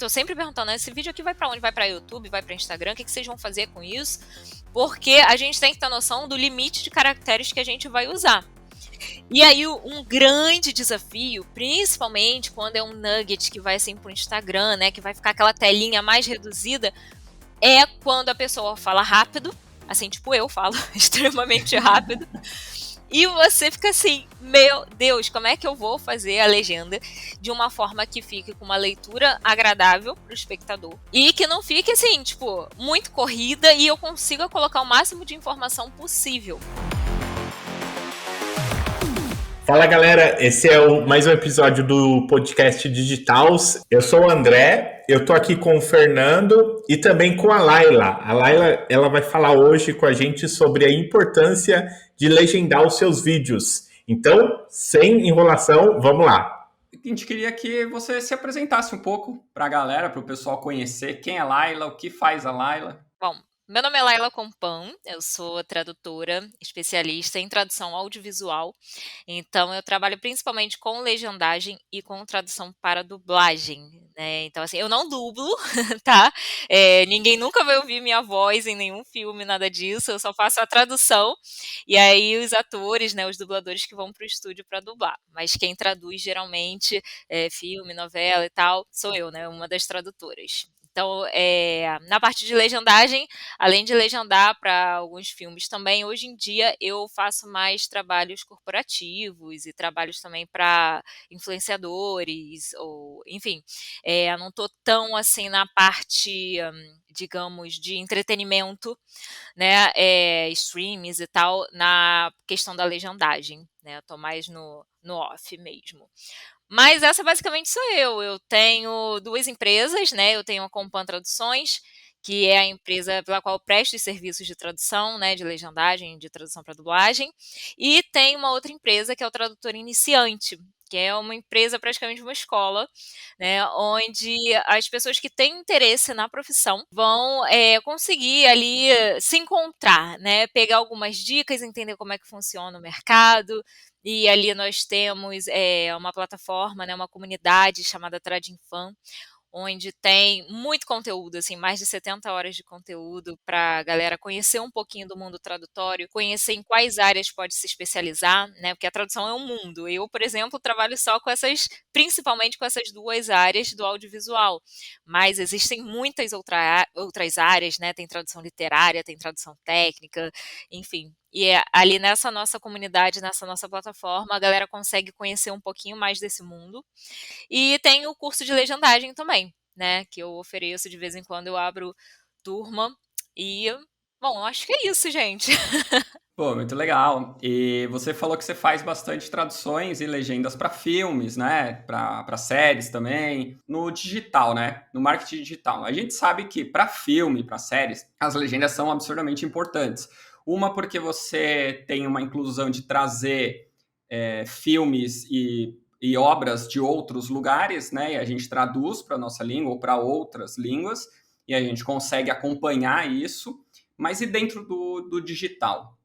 tô sempre perguntando, esse vídeo aqui vai pra onde? Vai pra YouTube? Vai pra Instagram? O que vocês vão fazer com isso? Porque a gente tem que ter noção do limite de caracteres que a gente vai usar. E aí, um grande desafio, principalmente quando é um nugget que vai assim pro Instagram, né, que vai ficar aquela telinha mais reduzida, é quando a pessoa fala rápido, assim, tipo eu falo extremamente rápido, e você fica assim, meu Deus, como é que eu vou fazer a legenda de uma forma que fique com uma leitura agradável pro espectador e que não fique assim, tipo, muito corrida e eu consiga colocar o máximo de informação possível. Fala galera, esse é mais um episódio do podcast Digitals. Eu sou o André, eu tô aqui com o Fernando e também com a Laila. A Laila, ela vai falar hoje com a gente sobre a importância de legendar os seus vídeos. Então, sem enrolação, vamos lá. A gente queria que você se apresentasse um pouco para a galera, para o pessoal conhecer quem é a Laila, o que faz a Laila. Bom, meu nome é Laila Compan, eu sou tradutora, especialista em tradução audiovisual, então eu trabalho principalmente com legendagem e com tradução para dublagem, né? Então, assim, eu não dublo, tá? Ninguém nunca vai ouvir minha voz em nenhum filme, nada disso, eu só faço a tradução, e aí os atores, né, os dubladores que vão para o estúdio para dublar, mas quem traduz geralmente filme, novela e tal, sou eu, né, uma das tradutoras. Então, na parte de legendagem, além de legendar para alguns filmes também, hoje em dia eu faço mais trabalhos corporativos e trabalhos também para influenciadores, ou enfim, eu não estou tão assim na parte, digamos, de entretenimento, né, streams e tal, na questão da legendagem, né, eu estou mais no off mesmo. Mas essa basicamente sou eu. Eu tenho 2 empresas, né, eu tenho a Compan Traduções, que é a empresa pela qual eu presto os serviços de tradução, né, de legendagem, de tradução para dublagem, e tem uma outra empresa que é o Tradutor Iniciante, que é uma empresa, praticamente uma escola, né, onde as pessoas que têm interesse na profissão vão, conseguir ali se encontrar, né, pegar algumas dicas, entender como é que funciona o mercado, e ali nós temos uma plataforma, né, uma comunidade chamada Tradinfan, onde tem muito conteúdo, assim, mais de 70 horas de conteúdo para a galera conhecer um pouquinho do mundo tradutório, conhecer em quais áreas pode se especializar, né? Porque a tradução é um mundo. Eu, por exemplo, trabalho só com principalmente com essas 2 áreas do audiovisual, mas existem muitas outras áreas, né? Tem tradução literária, tem tradução técnica, enfim. E ali nessa nossa comunidade, nessa nossa plataforma, a galera consegue conhecer um pouquinho mais desse mundo. E tem o curso de legendagem também, né, que eu ofereço de vez em quando, eu abro turma e, bom, acho que é isso, gente. Pô, muito legal. E você falou que você faz bastante traduções e legendas para filmes, né? Para séries também, no digital, né? No marketing digital. A gente sabe que para filme, para séries, as legendas são absurdamente importantes. Uma porque você tem uma inclusão de trazer filmes e obras de outros lugares, né? E a gente traduz para a nossa língua ou para outras línguas e a gente consegue acompanhar isso. Mas e dentro do digital?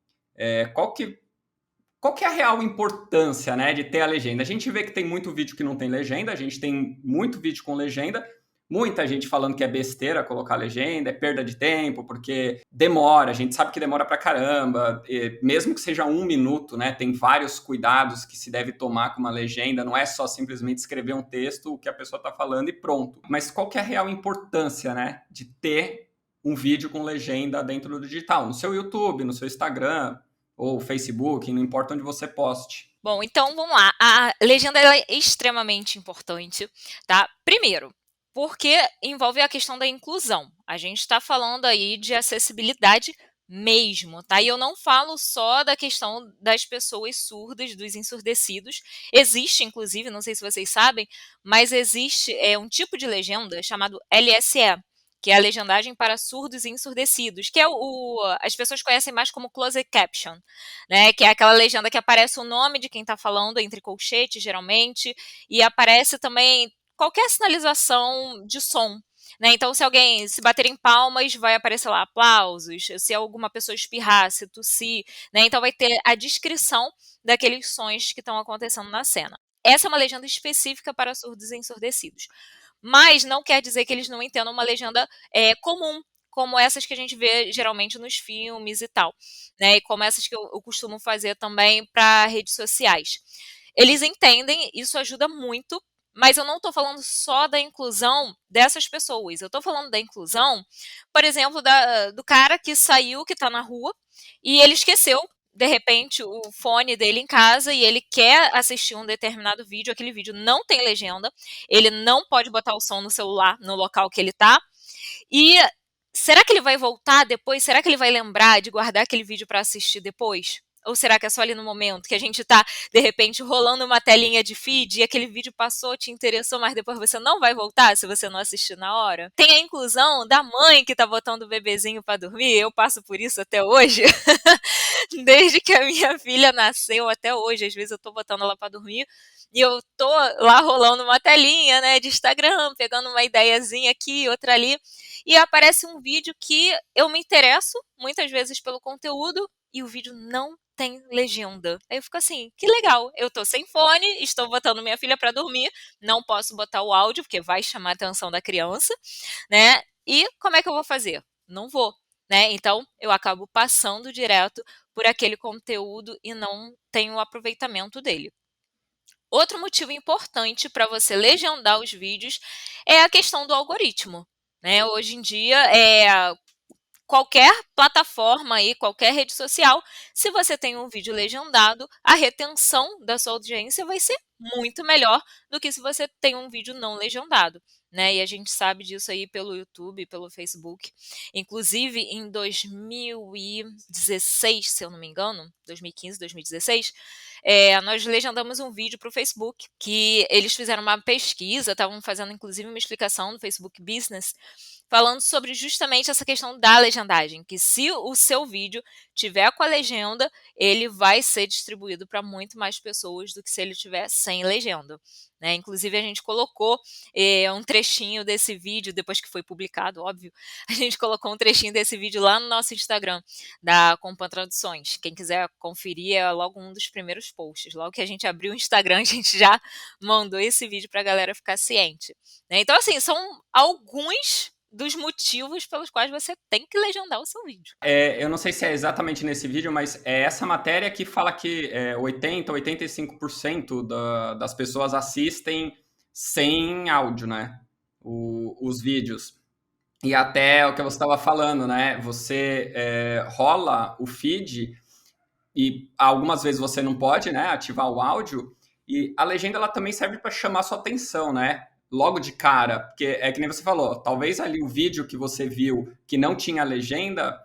Qual que é a real importância, né, de ter a legenda? A gente vê que tem muito vídeo que não tem legenda, a gente tem muito vídeo com legenda, muita gente falando que é besteira colocar legenda, é perda de tempo, porque demora, a gente sabe que demora pra caramba, mesmo que seja 1 minuto, né, tem vários cuidados que se deve tomar com uma legenda, não é só simplesmente escrever um texto, o que a pessoa está falando e pronto. Mas qual que é a real importância, né, de ter um vídeo com legenda dentro do digital? No seu YouTube, no seu Instagram, ou Facebook, não importa onde você poste. Bom, então vamos lá. A legenda ela é extremamente importante, tá? Primeiro, porque envolve a questão da inclusão. A gente está falando aí de acessibilidade mesmo, tá? E eu não falo só da questão das pessoas surdas, dos ensurdecidos. Existe, inclusive, não sei se vocês sabem, mas existe um tipo de legenda chamado LSE, que é a legendagem para surdos e ensurdecidos, que é as pessoas conhecem mais como closed caption, né? Que é aquela legenda que aparece o nome de quem está falando entre colchetes, geralmente, e aparece também qualquer sinalização de som. Né? Então, se bater em palmas, vai aparecer lá aplausos, se alguma pessoa espirrar, se tossir, né? Então vai ter a descrição daqueles sons que estão acontecendo na cena. Essa é uma legenda específica para surdos e ensurdecidos. Mas não quer dizer que eles não entendam uma legenda comum, como essas que a gente vê geralmente nos filmes e tal, né? E como essas que eu costumo fazer também para redes sociais. Eles entendem, isso ajuda muito, mas eu não estou falando só da inclusão dessas pessoas. Eu estou falando da inclusão, por exemplo, do cara que saiu, que está na rua, e ele esqueceu, de repente, o fone dele em casa e ele quer assistir um determinado vídeo, aquele vídeo não tem legenda, ele não pode botar o som no celular no local que ele está, e será que ele vai voltar depois? Será que ele vai lembrar de guardar aquele vídeo para assistir depois? Ou será que é só ali no momento que a gente tá, de repente, rolando uma telinha de feed e aquele vídeo passou, te interessou, mas depois você não vai voltar se você não assistir na hora? Tem a inclusão da mãe que tá botando o bebezinho para dormir, eu passo por isso até hoje. Desde que a minha filha nasceu até hoje, às vezes eu tô botando ela para dormir e eu tô lá rolando uma telinha, né, de Instagram, pegando uma ideiazinha aqui, outra ali, e aparece um vídeo que eu me interesso muitas vezes pelo conteúdo e o vídeo não tem legenda. Aí eu fico assim, que legal, eu tô sem fone, estou botando minha filha para dormir, não posso botar o áudio porque vai chamar a atenção da criança, né? E como é que eu vou fazer? Não vou, né? Então eu acabo passando direto por aquele conteúdo e não tenho o aproveitamento dele. Outro motivo importante para você legendar os vídeos é a questão do algoritmo, né? Hoje em dia, qualquer plataforma aí, qualquer rede social, se você tem um vídeo legendado, a retenção da sua audiência vai ser muito melhor do que se você tem um vídeo não legendado, né? E a gente sabe disso aí pelo YouTube, pelo Facebook. Inclusive, em 2016, se eu não me engano, 2015, 2016, nós legendamos um vídeo para o Facebook, que eles fizeram uma pesquisa, estavam fazendo inclusive uma explicação no Facebook Business, falando sobre justamente essa questão da legendagem, que se o seu vídeo tiver com a legenda, ele vai ser distribuído para muito mais pessoas do que se ele tiver sem legenda, né? Inclusive a gente colocou um trechinho desse vídeo, depois que foi publicado, óbvio, a gente colocou um trechinho desse vídeo lá no nosso Instagram, da Compan Traduções. Quem quiser conferir, é logo um dos primeiros posts. Logo que a gente abriu o Instagram, a gente já mandou esse vídeo para a galera ficar ciente, né? Então, assim, são alguns dos motivos pelos quais você tem que legendar o seu vídeo. Eu não sei se é exatamente nesse vídeo, mas é essa matéria que fala que 80%, 85% das pessoas assistem sem áudio, né? Os vídeos. E até o que você estava falando, né? Você rola o feed e algumas vezes você não pode, né, ativar o áudio, e a legenda ela também serve para chamar sua atenção, né? Logo de cara, porque é que nem você falou, talvez ali o vídeo que você viu que não tinha legenda,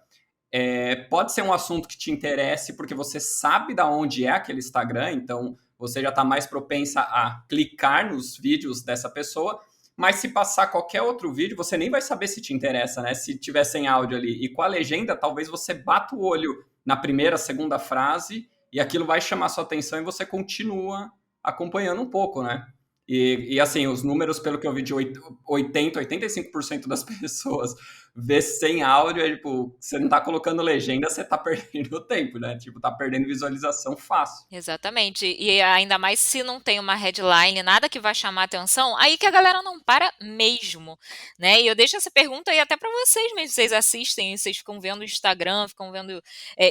pode ser um assunto que te interesse porque você sabe da onde é aquele Instagram, então você já está mais propensa a clicar nos vídeos dessa pessoa, mas se passar qualquer outro vídeo, você nem vai saber se te interessa, né? Se tiver sem áudio ali. E com a legenda, talvez você bata o olho na primeira, segunda frase e aquilo vai chamar sua atenção e você continua acompanhando um pouco, né? E assim, os números, pelo que eu vi, de 80%, 85% das pessoas vê sem áudio, tipo, você não tá colocando legenda, você tá perdendo tempo, né? Tipo, tá perdendo visualização fácil. Exatamente. E ainda mais se não tem uma headline, nada que vai chamar atenção, aí que a galera não para mesmo, né? E eu deixo essa pergunta aí até para vocês mesmo. Vocês assistem, vocês ficam vendo o Instagram, ficam vendo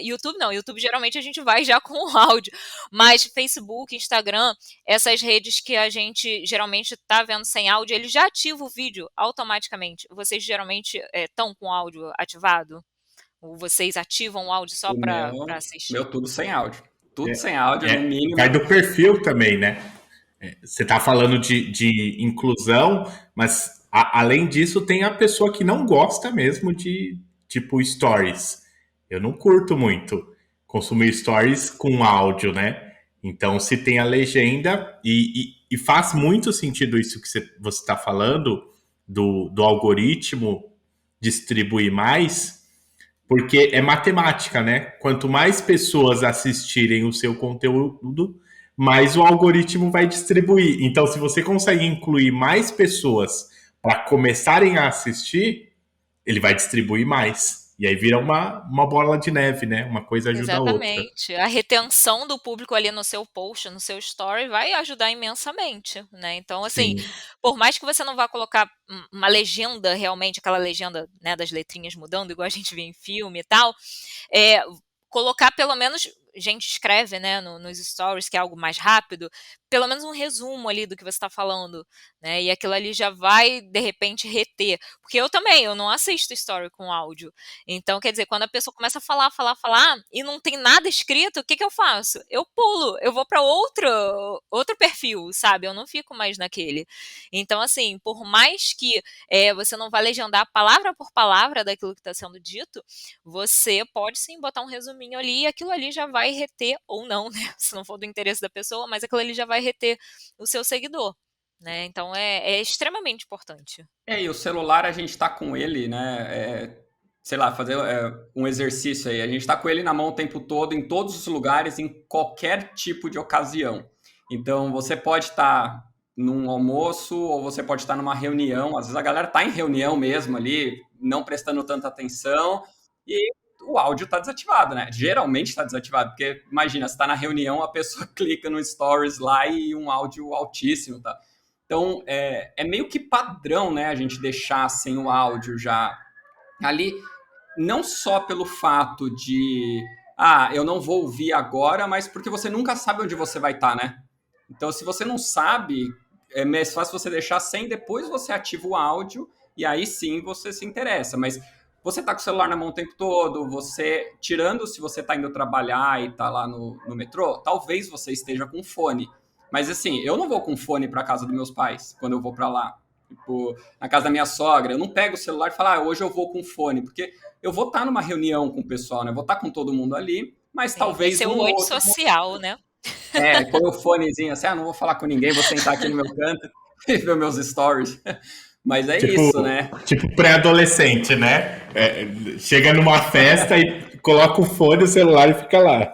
YouTube, não. YouTube geralmente a gente vai já com o áudio, mas Facebook, Instagram, essas redes que a gente geralmente tá vendo sem áudio, ele já ativa o vídeo automaticamente. Vocês geralmente estão com o áudio ativado? Ou vocês ativam o áudio só para assistir? Meu tudo sem áudio. Tudo sem áudio, no mínimo. Vai do perfil também, né? Você está falando de inclusão, mas além disso, tem a pessoa que não gosta mesmo de, tipo, stories. Eu não curto muito consumir stories com áudio, né? Então, se tem a legenda, e faz muito sentido isso que você está falando, do algoritmo distribuir mais, porque é matemática, né? Quanto mais pessoas assistirem o seu conteúdo, mais o algoritmo vai distribuir. Então, se você consegue incluir mais pessoas para começarem a assistir, ele vai distribuir mais. E aí vira uma bola de neve, né? Uma coisa ajuda a outra. Exatamente. A retenção do público ali no seu post, no seu story, vai ajudar imensamente, né? Então, assim, Sim. por mais que você não vá colocar uma legenda realmente, aquela legenda, né, das letrinhas mudando, igual a gente vê em filme e tal, é, colocar pelo menos, gente escreve, né, nos stories, que é algo mais rápido, pelo menos um resumo ali do que você está falando, né? E aquilo ali já vai, de repente, reter. Porque eu também, eu não assisto story com áudio. Então, quer dizer, quando a pessoa começa a falar, falar, falar, e não tem nada escrito, o que que eu faço? Eu pulo, eu vou para outro perfil, sabe? Eu não fico mais naquele. Então, assim, por mais que você não vá legendar palavra por palavra daquilo que está sendo dito, você pode sim botar um resuminho ali e aquilo ali já vai reter, ou não, né? Se não for do interesse da pessoa, mas aquilo ali já vai reter o seu seguidor, né? Então é extremamente importante. E o celular a gente tá com ele, né? Sei lá, fazer um exercício aí. A gente tá com ele na mão o tempo todo, em todos os lugares, em qualquer tipo de ocasião. Então, você pode estar num almoço ou você pode estar numa reunião. Às vezes a galera tá em reunião mesmo ali, não prestando tanta atenção e o áudio tá desativado, né? Geralmente tá desativado, porque imagina, você tá na reunião, a pessoa clica no Stories lá e um áudio altíssimo, tá? Então, é meio que padrão, né, a gente deixar sem o áudio já ali, não só pelo fato de, eu não vou ouvir agora, mas porque você nunca sabe onde você vai estar, né? Então, se você não sabe, é mais fácil você deixar sem, depois você ativa o áudio e aí sim você se interessa. Mas você tá com o celular na mão o tempo todo, você, tirando se você tá indo trabalhar e tá lá no metrô, talvez você esteja com fone. Mas assim, eu não vou com fone para casa dos meus pais quando eu vou para lá. Tipo, na casa da minha sogra, eu não pego o celular e falo, hoje eu vou com fone, porque eu vou estar numa reunião com o pessoal, né? Eu vou estar com todo mundo ali, mas Sim, vai talvez ser um o ou outro. antissocial, né? Põe o fonezinho assim, não vou falar com ninguém, vou sentar aqui no meu canto e ver meus stories. Mas é Tipo, isso, né? tipo pré-adolescente, né? Chega numa festa e coloca o fone, o celular e fica lá.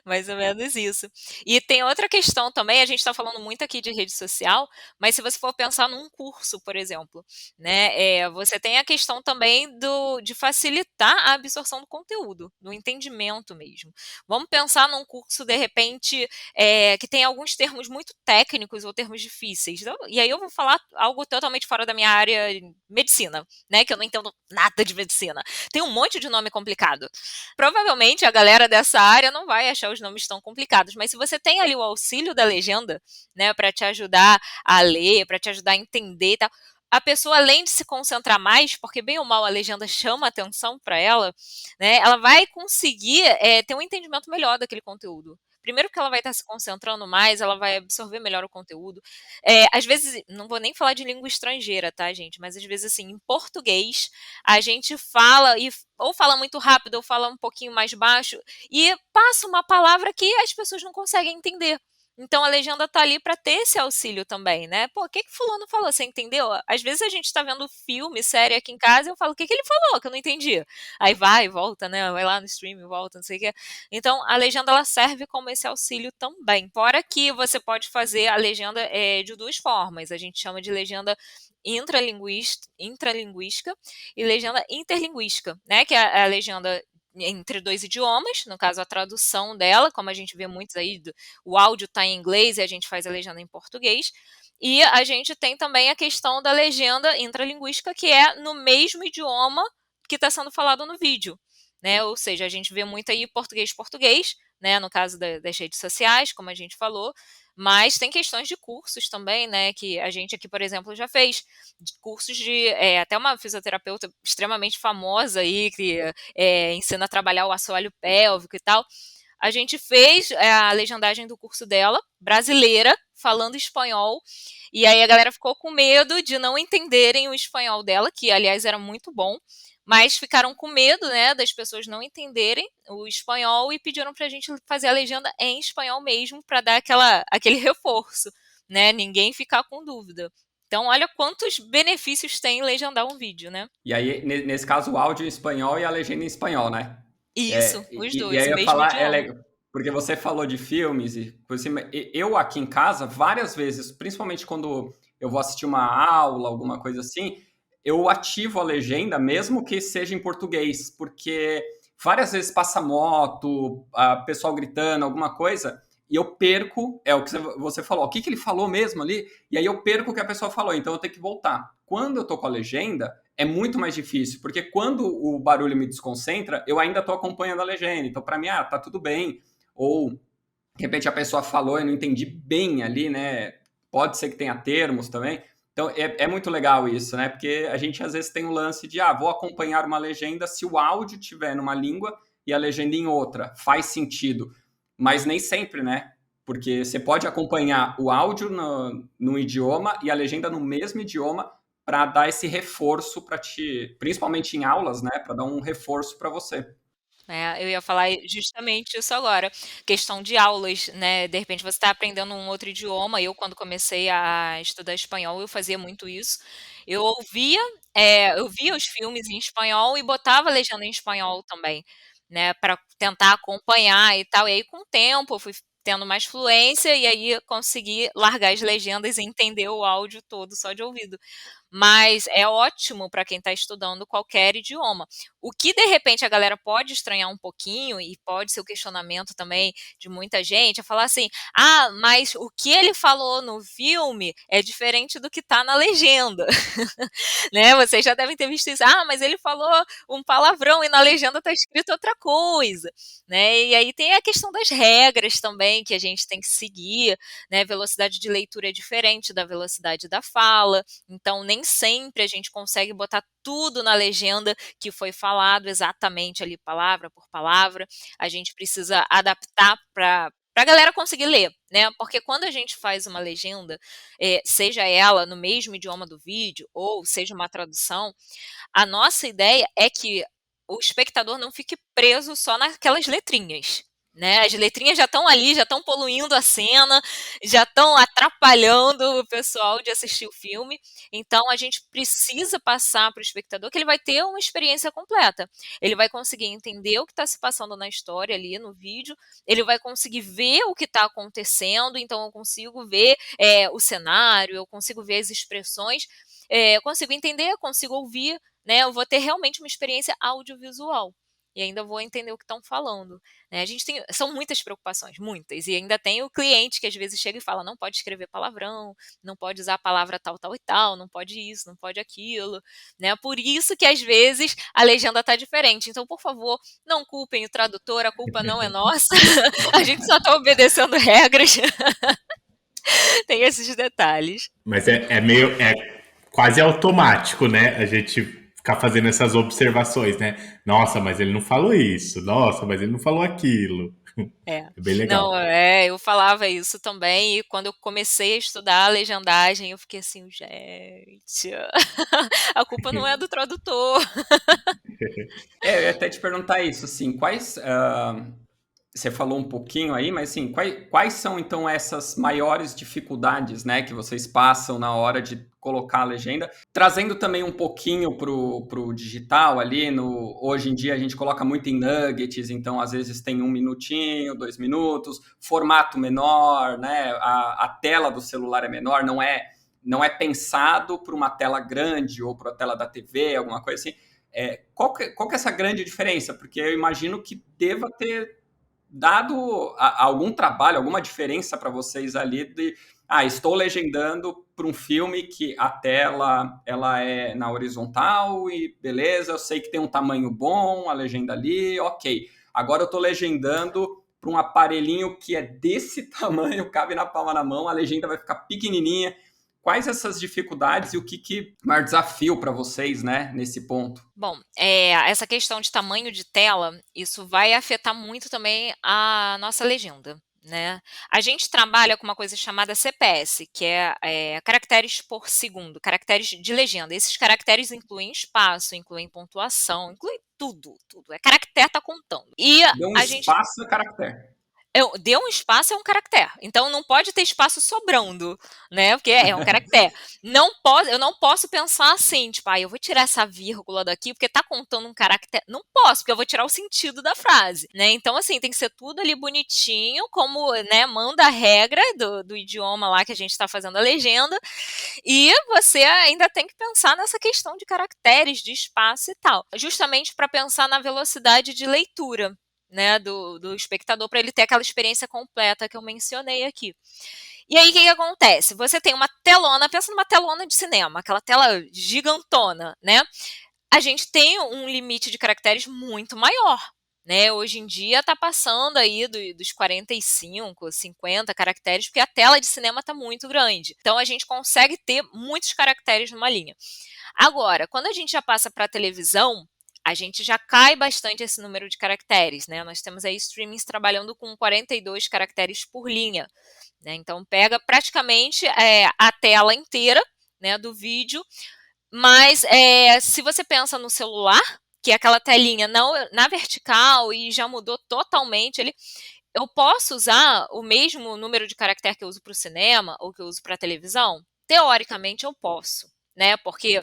Mais ou menos isso. E tem outra questão também, a gente está falando muito aqui de rede social, mas se você for pensar num curso, por exemplo, né, você tem a questão também de facilitar a absorção do conteúdo, do entendimento mesmo. Vamos pensar num curso, de repente, que tem alguns termos muito técnicos ou termos difíceis. E aí eu vou falar algo totalmente fora da minha área, medicina, né, que eu não entendo nada de medicina. Tem um monte de nome complicado. Provavelmente a galera dessa área não vai achar os nomes tão complicados, mas se você tem ali o auxílio da legenda, né, para te ajudar a ler, para te ajudar a entender e tal, a pessoa, além de se concentrar mais, porque bem ou mal a legenda chama atenção para ela, né, ela vai conseguir ter um entendimento melhor daquele conteúdo. Primeiro que ela vai estar se concentrando mais, ela vai absorver melhor o conteúdo. Às vezes, não vou nem falar de língua estrangeira, tá, gente? Mas às vezes, assim, em português, a gente fala e ou fala muito rápido ou fala um pouquinho mais baixo e passa uma palavra que as pessoas não conseguem entender. Então a legenda tá ali para ter esse auxílio também, né? Pô, o que fulano falou? Você entendeu? Às vezes a gente tá vendo filme, série aqui em casa e eu falo, o que ele falou? Que eu não entendi. Aí vai, volta, né? Vai lá no stream, volta, não sei o que. Então a legenda ela serve como esse auxílio também. Fora que você pode fazer a legenda de duas formas. A gente chama de legenda intralinguística e legenda interlinguística, né? Que é a legenda entre dois idiomas, no caso a tradução dela, como a gente vê muitos aí, o áudio está em inglês e a gente faz a legenda em português. E a gente tem também a questão da legenda intralinguística, que é no mesmo idioma que está sendo falado no vídeo, né? Ou seja, a gente vê muito aí português-português, né? No caso das redes sociais, como a gente falou, mas tem questões de cursos também, né? Que a gente aqui, por exemplo, já fez cursos de até uma fisioterapeuta extremamente famosa aí que ensina a trabalhar o assoalho pélvico e tal. A gente fez a legendagem do curso dela, brasileira, falando espanhol, e aí a galera ficou com medo de não entenderem o espanhol dela, que aliás era muito bom, mas ficaram com medo, né, das pessoas não entenderem o espanhol e pediram pra gente fazer a legenda em espanhol mesmo, para dar aquele reforço, né, ninguém ficar com dúvida. Então, olha quantos benefícios tem legendar um vídeo, né? E aí, nesse caso, o áudio em espanhol e a legenda em espanhol, né? Isso, os E dois, aí o eu ia mesmo falar, idioma. porque você falou de filmes e por cima, eu aqui em casa, várias vezes, principalmente quando eu vou assistir uma aula, alguma coisa assim, eu ativo a legenda, mesmo que seja em português, porque várias vezes passa moto, pessoal gritando, alguma coisa, e eu perco, é o que você falou, o que ele falou mesmo ali, e aí eu perco o que a pessoa falou, então eu tenho que voltar. Quando eu tô com a legenda, é muito mais difícil, porque quando o barulho me desconcentra, eu ainda tô acompanhando a legenda, então para mim, tá tudo bem, ou de repente a pessoa falou e eu não entendi bem ali, né? Pode ser que tenha termos também. Então é muito legal isso, né? Porque a gente às vezes tem o lance de, vou acompanhar uma legenda se o áudio tiver numa língua e a legenda em outra. Faz sentido. Mas nem sempre, né? Porque você pode acompanhar o áudio no idioma e a legenda no mesmo idioma para dar esse reforço para ti, principalmente em aulas, né? Para dar um reforço para você. Eu ia falar justamente isso agora. Questão de aulas, né? De repente você está aprendendo um outro idioma. Eu, quando comecei a estudar espanhol, eu fazia muito isso. Eu ouvia, eu via os filmes em espanhol e botava a legenda em espanhol também, né? Para tentar acompanhar e tal. E aí, com o tempo, eu fui tendo mais fluência e aí eu consegui largar as legendas e entender o áudio todo só de ouvido. Mas é ótimo para quem está estudando qualquer idioma. O que de repente a galera pode estranhar um pouquinho, e pode ser o questionamento também de muita gente, é falar assim: mas o que ele falou no filme é diferente do que está na legenda. Né? Vocês já devem ter visto isso. Mas ele falou um palavrão e na legenda está escrito outra coisa. Né? E aí tem a questão das regras também que a gente tem que seguir, né? Velocidade de leitura é diferente da velocidade da fala, então nem sempre a gente consegue botar tudo na legenda que foi falado exatamente ali, palavra por palavra. A gente precisa adaptar para a galera conseguir ler, né? Porque quando a gente faz uma legenda, seja ela no mesmo idioma do vídeo ou seja uma tradução, a nossa ideia é que o espectador não fique preso só naquelas letrinhas. Né? As letrinhas já estão ali, já estão poluindo a cena, já estão atrapalhando o pessoal de assistir o filme. Então a gente precisa passar para o espectador que ele vai ter uma experiência completa. Ele vai conseguir entender o que está se passando na história ali no vídeo, ele vai conseguir ver o que está acontecendo, então eu consigo ver o cenário, eu consigo ver as expressões, eu consigo entender, eu consigo ouvir, né? Eu vou ter realmente uma experiência audiovisual. E ainda vou entender o que estão falando. Né? A gente são muitas preocupações, muitas. E ainda tem o cliente que às vezes chega e fala: não pode escrever palavrão, não pode usar a palavra tal, tal e tal, não pode isso, não pode aquilo. Né? Por isso que às vezes a legenda está diferente. Então, por favor, não culpem o tradutor, a culpa não é nossa. A gente só está obedecendo regras. Tem esses detalhes. Mas é quase automático, né? A gente ficar fazendo essas observações, né? Nossa, mas ele não falou isso. Nossa, mas ele não falou aquilo. É. É bem legal. Não, eu falava isso também, e quando eu comecei a estudar a legendagem, eu fiquei assim, gente, a culpa não é do tradutor. Eu ia até te perguntar isso, assim, você falou um pouquinho aí, mas assim, quais são então essas maiores dificuldades, né, que vocês passam na hora de colocar a legenda? Trazendo também um pouquinho pro digital ali, hoje em dia a gente coloca muito em nuggets, então às vezes tem 1 minutinho, 2 minutos, formato menor, né, a tela do celular é menor, não é pensado para uma tela grande ou para a tela da TV, alguma coisa assim. Qual que é essa grande diferença? Porque eu imagino que deva ter dado algum trabalho, alguma diferença para vocês ali de, estou legendando para um filme que a tela ela é na horizontal e beleza, eu sei que tem um tamanho bom, a legenda ali, ok. Agora eu estou legendando para um aparelhinho que é desse tamanho, cabe na palma da mão, a legenda vai ficar pequenininha. Quais essas dificuldades e o que é maior desafio para vocês, né, nesse ponto? Bom, essa questão de tamanho de tela, isso vai afetar muito também a nossa legenda, né? A gente trabalha com uma coisa chamada CPS, que é caracteres por segundo, caracteres de legenda. Esses caracteres incluem espaço, incluem pontuação, incluem tudo, tudo. É caractere tá contando. E Deu um a gente espaço a caractere. Deu um espaço é um caractere. Então não pode ter espaço sobrando, né? Porque é um caractere. Eu não posso pensar assim, tipo, eu vou tirar essa vírgula daqui porque tá contando um caractere. Não posso, porque eu vou tirar o sentido da frase, né? Então, assim, tem que ser tudo ali bonitinho, como, né, manda a regra do idioma lá que a gente tá fazendo a legenda. E você ainda tem que pensar nessa questão de caracteres, de espaço e tal. Justamente para pensar na velocidade de leitura, né, do espectador, para ele ter aquela experiência completa que eu mencionei aqui. E aí, o que acontece? Você tem uma telona, pensa numa telona de cinema, aquela tela gigantona, né? A gente tem um limite de caracteres muito maior, né? Hoje em dia está passando aí dos 45, 50 caracteres, porque a tela de cinema está muito grande. Então, a gente consegue ter muitos caracteres numa linha. Agora, quando a gente já passa para a televisão, a gente já cai bastante esse número de caracteres, né? Nós temos aí streamings trabalhando com 42 caracteres por linha, né? Então pega praticamente a tela inteira, né, do vídeo, mas se você pensa no celular, que é aquela telinha não, na vertical e já mudou totalmente, eu posso usar o mesmo número de caractere que eu uso para o cinema ou que eu uso para a televisão? Teoricamente eu posso, né? Porque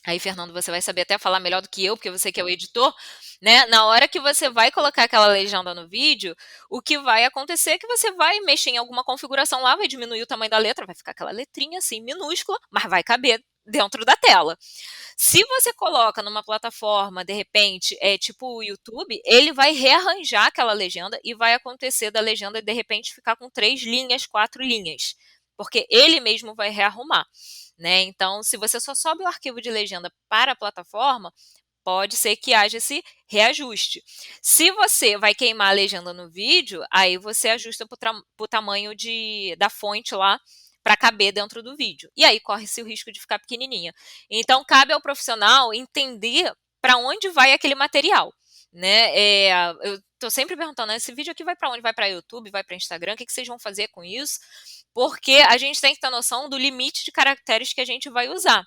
aí, Fernando, você vai saber até falar melhor do que eu, porque você que é o editor, né? Na hora que você vai colocar aquela legenda no vídeo, o que vai acontecer é que você vai mexer em alguma configuração lá, vai diminuir o tamanho da letra, vai ficar aquela letrinha assim, minúscula, mas vai caber dentro da tela. Se você coloca numa plataforma, de repente, tipo o YouTube, ele vai rearranjar aquela legenda e vai acontecer da legenda, de repente, ficar com 3 linhas, 4 linhas, porque ele mesmo vai rearrumar. Né? Então, se você só sobe o arquivo de legenda para a plataforma, pode ser que haja esse reajuste. Se você vai queimar a legenda no vídeo, aí você ajusta para o tamanho da fonte lá para caber dentro do vídeo. E aí corre-se o risco de ficar pequenininha. Então, cabe ao profissional entender para onde vai aquele material. Né? Eu estou sempre perguntando, esse vídeo aqui vai para onde? Vai para YouTube? Vai para Instagram? O que vocês vão fazer com isso? Porque a gente tem que ter noção do limite de caracteres que a gente vai usar.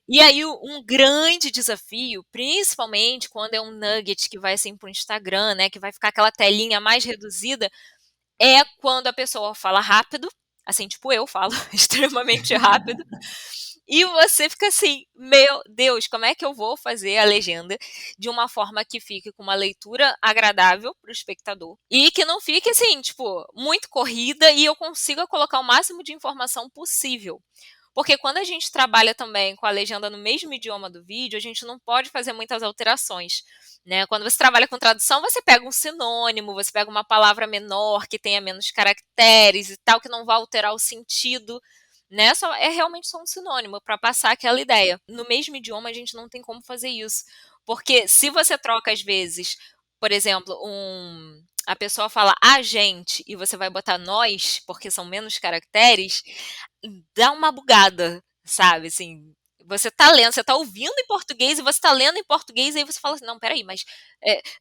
E aí, um grande desafio, principalmente quando é um nugget que vai assim para o Instagram, né, que vai ficar aquela telinha mais reduzida, é quando a pessoa fala rápido, assim, tipo eu falo extremamente rápido, e você fica assim, meu Deus, como é que eu vou fazer a legenda de uma forma que fique com uma leitura agradável para o espectador e que não fique assim, tipo, muito corrida e eu consiga colocar o máximo de informação possível. Porque quando a gente trabalha também com a legenda no mesmo idioma do vídeo, a gente não pode fazer muitas alterações. Né? Quando você trabalha com tradução, você pega um sinônimo, você pega uma palavra menor, que tenha menos caracteres e tal, que não vai alterar o sentido. Né? É realmente só um sinônimo para passar aquela ideia. No mesmo idioma, a gente não tem como fazer isso. Porque se você troca, às vezes, por exemplo, a pessoa fala a gente e você vai botar nós, porque são menos caracteres, dá uma bugada, sabe? Assim, você tá lendo, você tá ouvindo em português e você tá lendo em português e aí você fala assim, não, peraí, mas...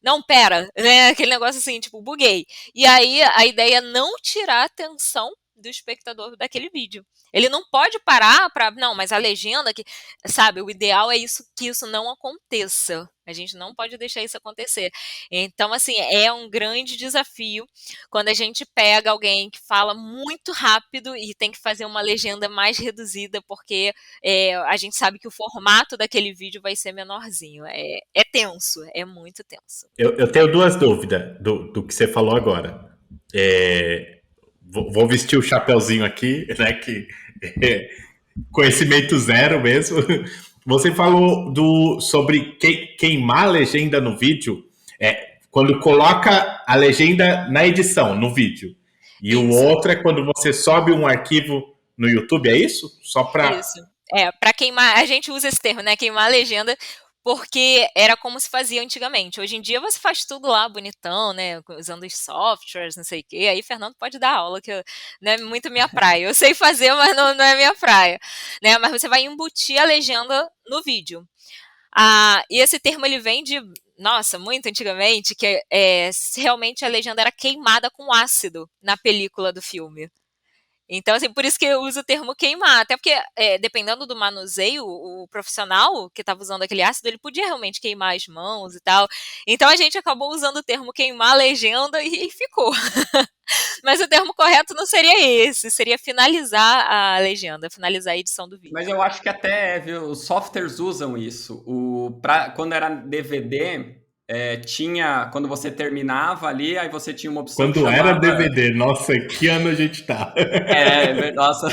não, pera, né? Aquele negócio assim, tipo, buguei. E aí a ideia é não tirar a atenção do espectador daquele vídeo. Ele não pode parar para, não, mas a legenda que, sabe, o ideal é que isso não aconteça. A gente não pode deixar isso acontecer. Então, assim, é um grande desafio quando a gente pega alguém que fala muito rápido e tem que fazer uma legenda mais reduzida, porque a gente sabe que o formato daquele vídeo vai ser menorzinho. É tenso, é muito tenso. Eu tenho duas dúvidas do que você falou agora. Vou vestir o chapeuzinho aqui, né? Que conhecimento zero mesmo. Você falou sobre queimar a legenda no vídeo, quando coloca a legenda na edição, no vídeo. E isso. O outro é quando você sobe um arquivo no YouTube, é isso? Só para... Isso. Para queimar, a gente usa esse termo, né? Queimar a legenda, porque era como se fazia antigamente. Hoje em dia você faz tudo lá bonitão, né? Usando os softwares, não sei o quê. Aí Fernando pode dar aula, que não é muito minha praia. Eu sei fazer, mas não é minha praia. Né? Mas você vai embutir a legenda no vídeo. E esse termo ele vem de, nossa, muito antigamente, que realmente a legenda era queimada com ácido na película do filme. Então, assim, por isso que eu uso o termo queimar, até porque, dependendo do manuseio, o profissional que estava usando aquele ácido, ele podia realmente queimar as mãos e tal. Então a gente acabou usando o termo queimar a legenda e ficou. Mas o termo correto não seria esse, seria finalizar a legenda, finalizar a edição do vídeo. Mas eu acho que até, viu, os softwares usam isso. Quando era DVD, tinha, quando você terminava ali, aí você tinha uma opção que Quando era chamava... DVD, nossa, que ano a gente tá? Nossa,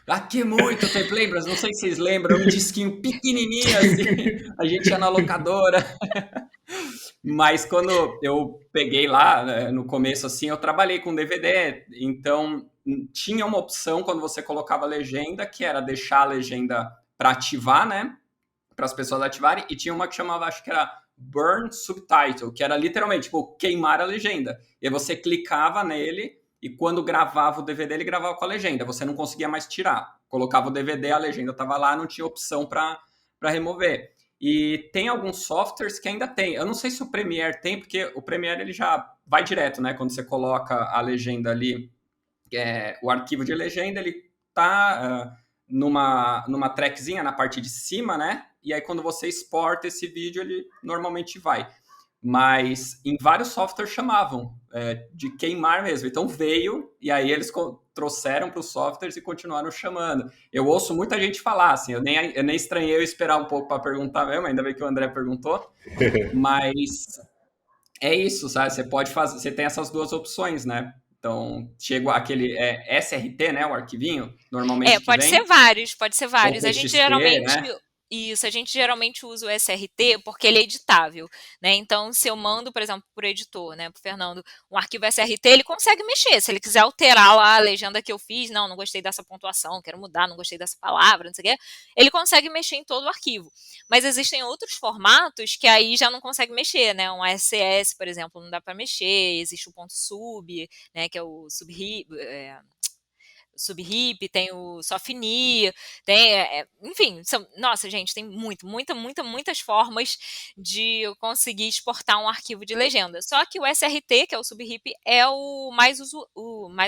aqui muito tempo, lembra? Não sei se vocês lembram, um disquinho pequenininho assim, a gente ia na locadora. Mas quando eu peguei lá, né, no começo assim, eu trabalhei com DVD, então tinha uma opção quando você colocava a legenda, que era deixar a legenda para ativar, né? Para as pessoas ativarem, e tinha uma que chamava, acho que era Burn Subtitle, que era literalmente tipo, queimar a legenda. E aí você clicava nele, e quando gravava o DVD, ele gravava com a legenda. Você não conseguia mais tirar. Colocava o DVD, a legenda estava lá, não tinha opção para remover. E tem alguns softwares que ainda tem. Eu não sei se o Premiere tem, porque o Premiere ele já vai direto, né? Quando você coloca a legenda ali, o arquivo de legenda, ele tá numa trackzinha na parte de cima, né? E aí quando você exporta esse vídeo, ele normalmente vai. Mas em vários softwares chamavam de queimar mesmo. Então veio, e aí eles trouxeram para os softwares e continuaram chamando. Eu ouço muita gente falar, assim, eu nem estranhei eu esperar um pouco para perguntar mesmo, ainda bem que o André perguntou. Mas é isso, sabe? Você pode fazer, você tem essas duas opções, né? Então, chega aquele SRT, né? O arquivinho, normalmente que Pode ser vem, vários, pode ser ou vários. TXT, né? A gente geralmente usa o SRT porque ele é editável, né? Então, se eu mando, por exemplo, por editor, né, pro Fernando, um arquivo SRT, ele consegue mexer. Se ele quiser alterar lá a legenda que eu fiz, não gostei dessa pontuação, quero mudar, não gostei dessa palavra, não sei o quê, ele consegue mexer em todo o arquivo. Mas existem outros formatos que aí já não consegue mexer, né? Um ASCS, por exemplo, não dá para mexer, existe o ponto sub, né, que é o SubHip, tem o Sofni, tem, enfim, nossa, gente, tem muitas formas de eu conseguir exportar um arquivo de legenda. Só que o SRT, que é o SubHip, é o mais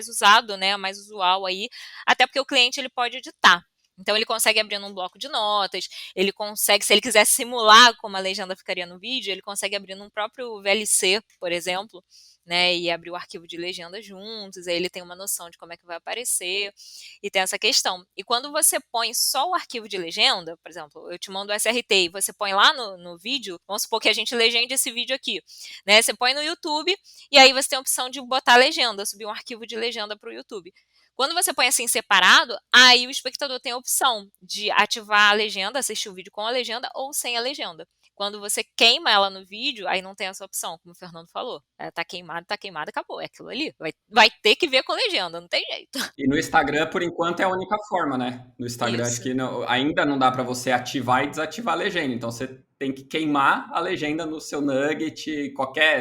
usado, né, mais usual aí, até porque o cliente ele pode editar. Então ele consegue abrir num bloco de notas, ele consegue, se ele quiser simular como a legenda ficaria no vídeo, ele consegue abrir num próprio VLC, por exemplo, né, e abrir o arquivo de legenda juntos, aí ele tem uma noção de como é que vai aparecer, e tem essa questão. E quando você põe só o arquivo de legenda, por exemplo, eu te mando o SRT e você põe lá no vídeo, vamos supor que a gente legende esse vídeo aqui, né, você põe no YouTube, e aí você tem a opção de botar a legenda, subir um arquivo de legenda para o YouTube. Quando você põe assim separado, aí o espectador tem a opção de ativar a legenda, assistir o vídeo com a legenda ou sem a legenda. Quando você queima ela no vídeo, aí não tem essa opção, como o Fernando falou. Tá queimado, acabou. É aquilo ali. Vai ter que ver com legenda, não tem jeito. E no Instagram, por enquanto, é a única forma, né? No Instagram, Isso. acho que ainda não dá para você ativar e desativar a legenda. Então, você tem que queimar a legenda no seu Nugget,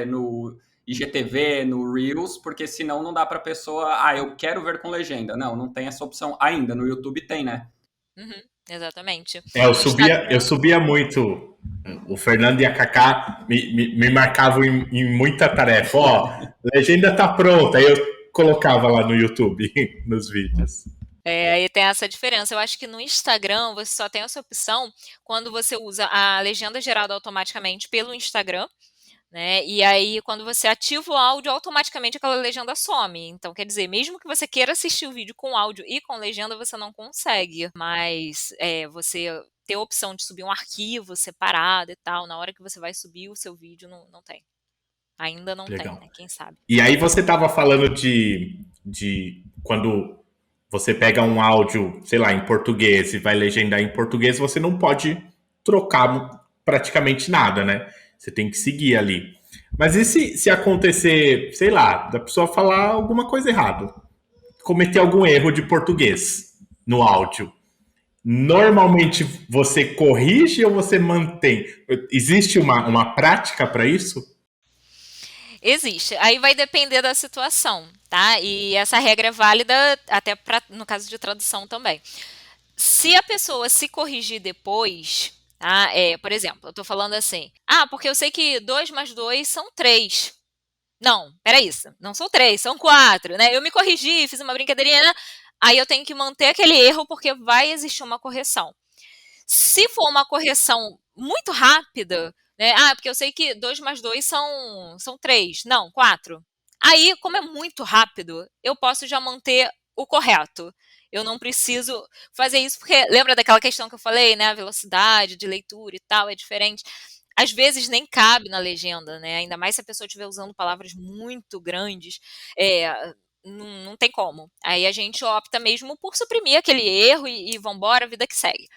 no IGTV, no Reels, porque senão não dá para a pessoa, eu quero ver com legenda. Não tem essa opção ainda. No YouTube tem, né? Uhum, exatamente. Eu subia muito. O Fernando e a Cacá me marcavam em muita tarefa. Legenda tá pronta. Aí eu colocava lá no YouTube, nos vídeos. Aí tem essa diferença. Eu acho que no Instagram você só tem essa opção quando você usa a legenda gerada automaticamente pelo Instagram, né? E aí, quando você ativa o áudio, automaticamente aquela legenda some. Então, quer dizer, mesmo que você queira assistir o vídeo com áudio e com legenda, você não consegue. Mas você ter a opção de subir um arquivo separado e tal, na hora que você vai subir o seu vídeo, não tem. Ainda não Legal. tem, né? Quem sabe? E aí você estava falando de quando você pega um áudio, sei lá, em português e vai legendar em português, você não pode trocar praticamente nada, né? Você tem que seguir ali. Mas e se acontecer, sei lá, da pessoa falar alguma coisa errada? Cometer algum erro de português no áudio? Normalmente você corrige ou você mantém? Existe uma prática para isso? Existe. Aí vai depender da situação, tá? E essa regra é válida até no caso de tradução também. Se a pessoa se corrigir depois, tá? Por exemplo, eu tô falando assim, porque eu sei que 2 mais 2 são 3. Não, peraí, não são 3, são 4, né? Eu me corrigi, fiz uma brincadeirinha, né? Aí eu tenho que manter aquele erro porque vai existir uma correção. Se for uma correção muito rápida, né? Ah, porque eu sei que 2 mais 2 são 3, não, 4. Aí, como é muito rápido, eu posso já manter o correto. Eu não preciso fazer isso, porque lembra daquela questão que eu falei, né? A velocidade de leitura e tal é diferente. Às vezes nem cabe na legenda, né? Ainda mais se a pessoa estiver usando palavras muito grandes, não tem como. Aí a gente opta mesmo por suprimir aquele erro e vambora, a vida que segue.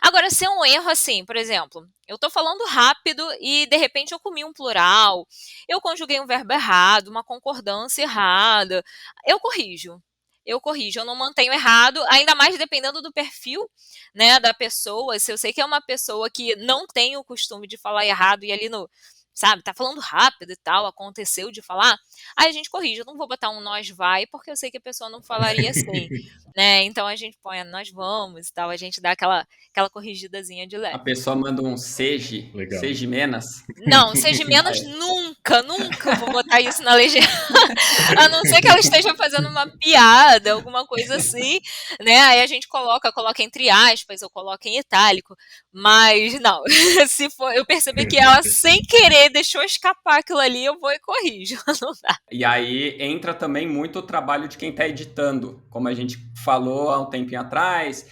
Agora, se é um erro assim, por exemplo, eu tô falando rápido e de repente eu comi um plural, eu conjuguei um verbo errado, uma concordância errada, eu corrijo. Eu não mantenho errado, ainda mais dependendo do perfil, né, da pessoa. Se eu sei que é uma pessoa que não tem o costume de falar errado e ali no, sabe, tá falando rápido e tal, aconteceu de falar, aí a gente corrige. Eu não vou botar um nós vai, porque eu sei que a pessoa não falaria assim, né? Então a gente põe nós vamos e tal, a gente dá aquela corrigidazinha de A leve. pessoa manda um seja, Legal. seja menos. Não, seja menos nunca, nunca vou botar isso na legenda. A não ser que ela esteja fazendo uma piada, alguma coisa assim, né? Aí a gente coloca entre aspas, ou coloca em itálico. Mas não, se for, eu perceber que ela sem querer deixou escapar aquilo ali, eu vou e corrijo. Não dá. E aí entra também muito o trabalho de quem está editando, como a gente falou há um tempinho atrás.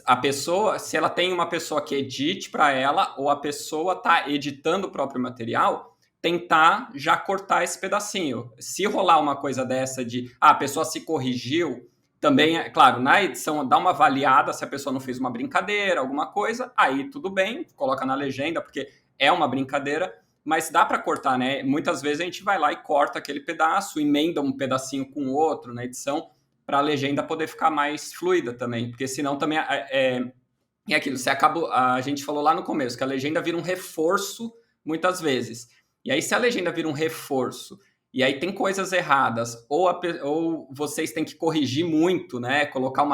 A pessoa, se ela tem uma pessoa que edite para ela, ou a pessoa está editando o próprio material, tentar já cortar esse pedacinho. Se rolar uma coisa dessa de a pessoa se corrigiu, também, é claro, na edição dá uma avaliada se a pessoa não fez uma brincadeira, alguma coisa, aí tudo bem, coloca na legenda, porque é uma brincadeira, mas dá para cortar, né? Muitas vezes a gente vai lá e corta aquele pedaço, emenda um pedacinho com o outro na edição, para a legenda poder ficar mais fluida também, porque senão também é aquilo, você acaba, a gente falou lá no começo, que a legenda vira um reforço muitas vezes. E aí, se a legenda vira um reforço, e aí tem coisas erradas, ou vocês têm que corrigir muito, né? Colocar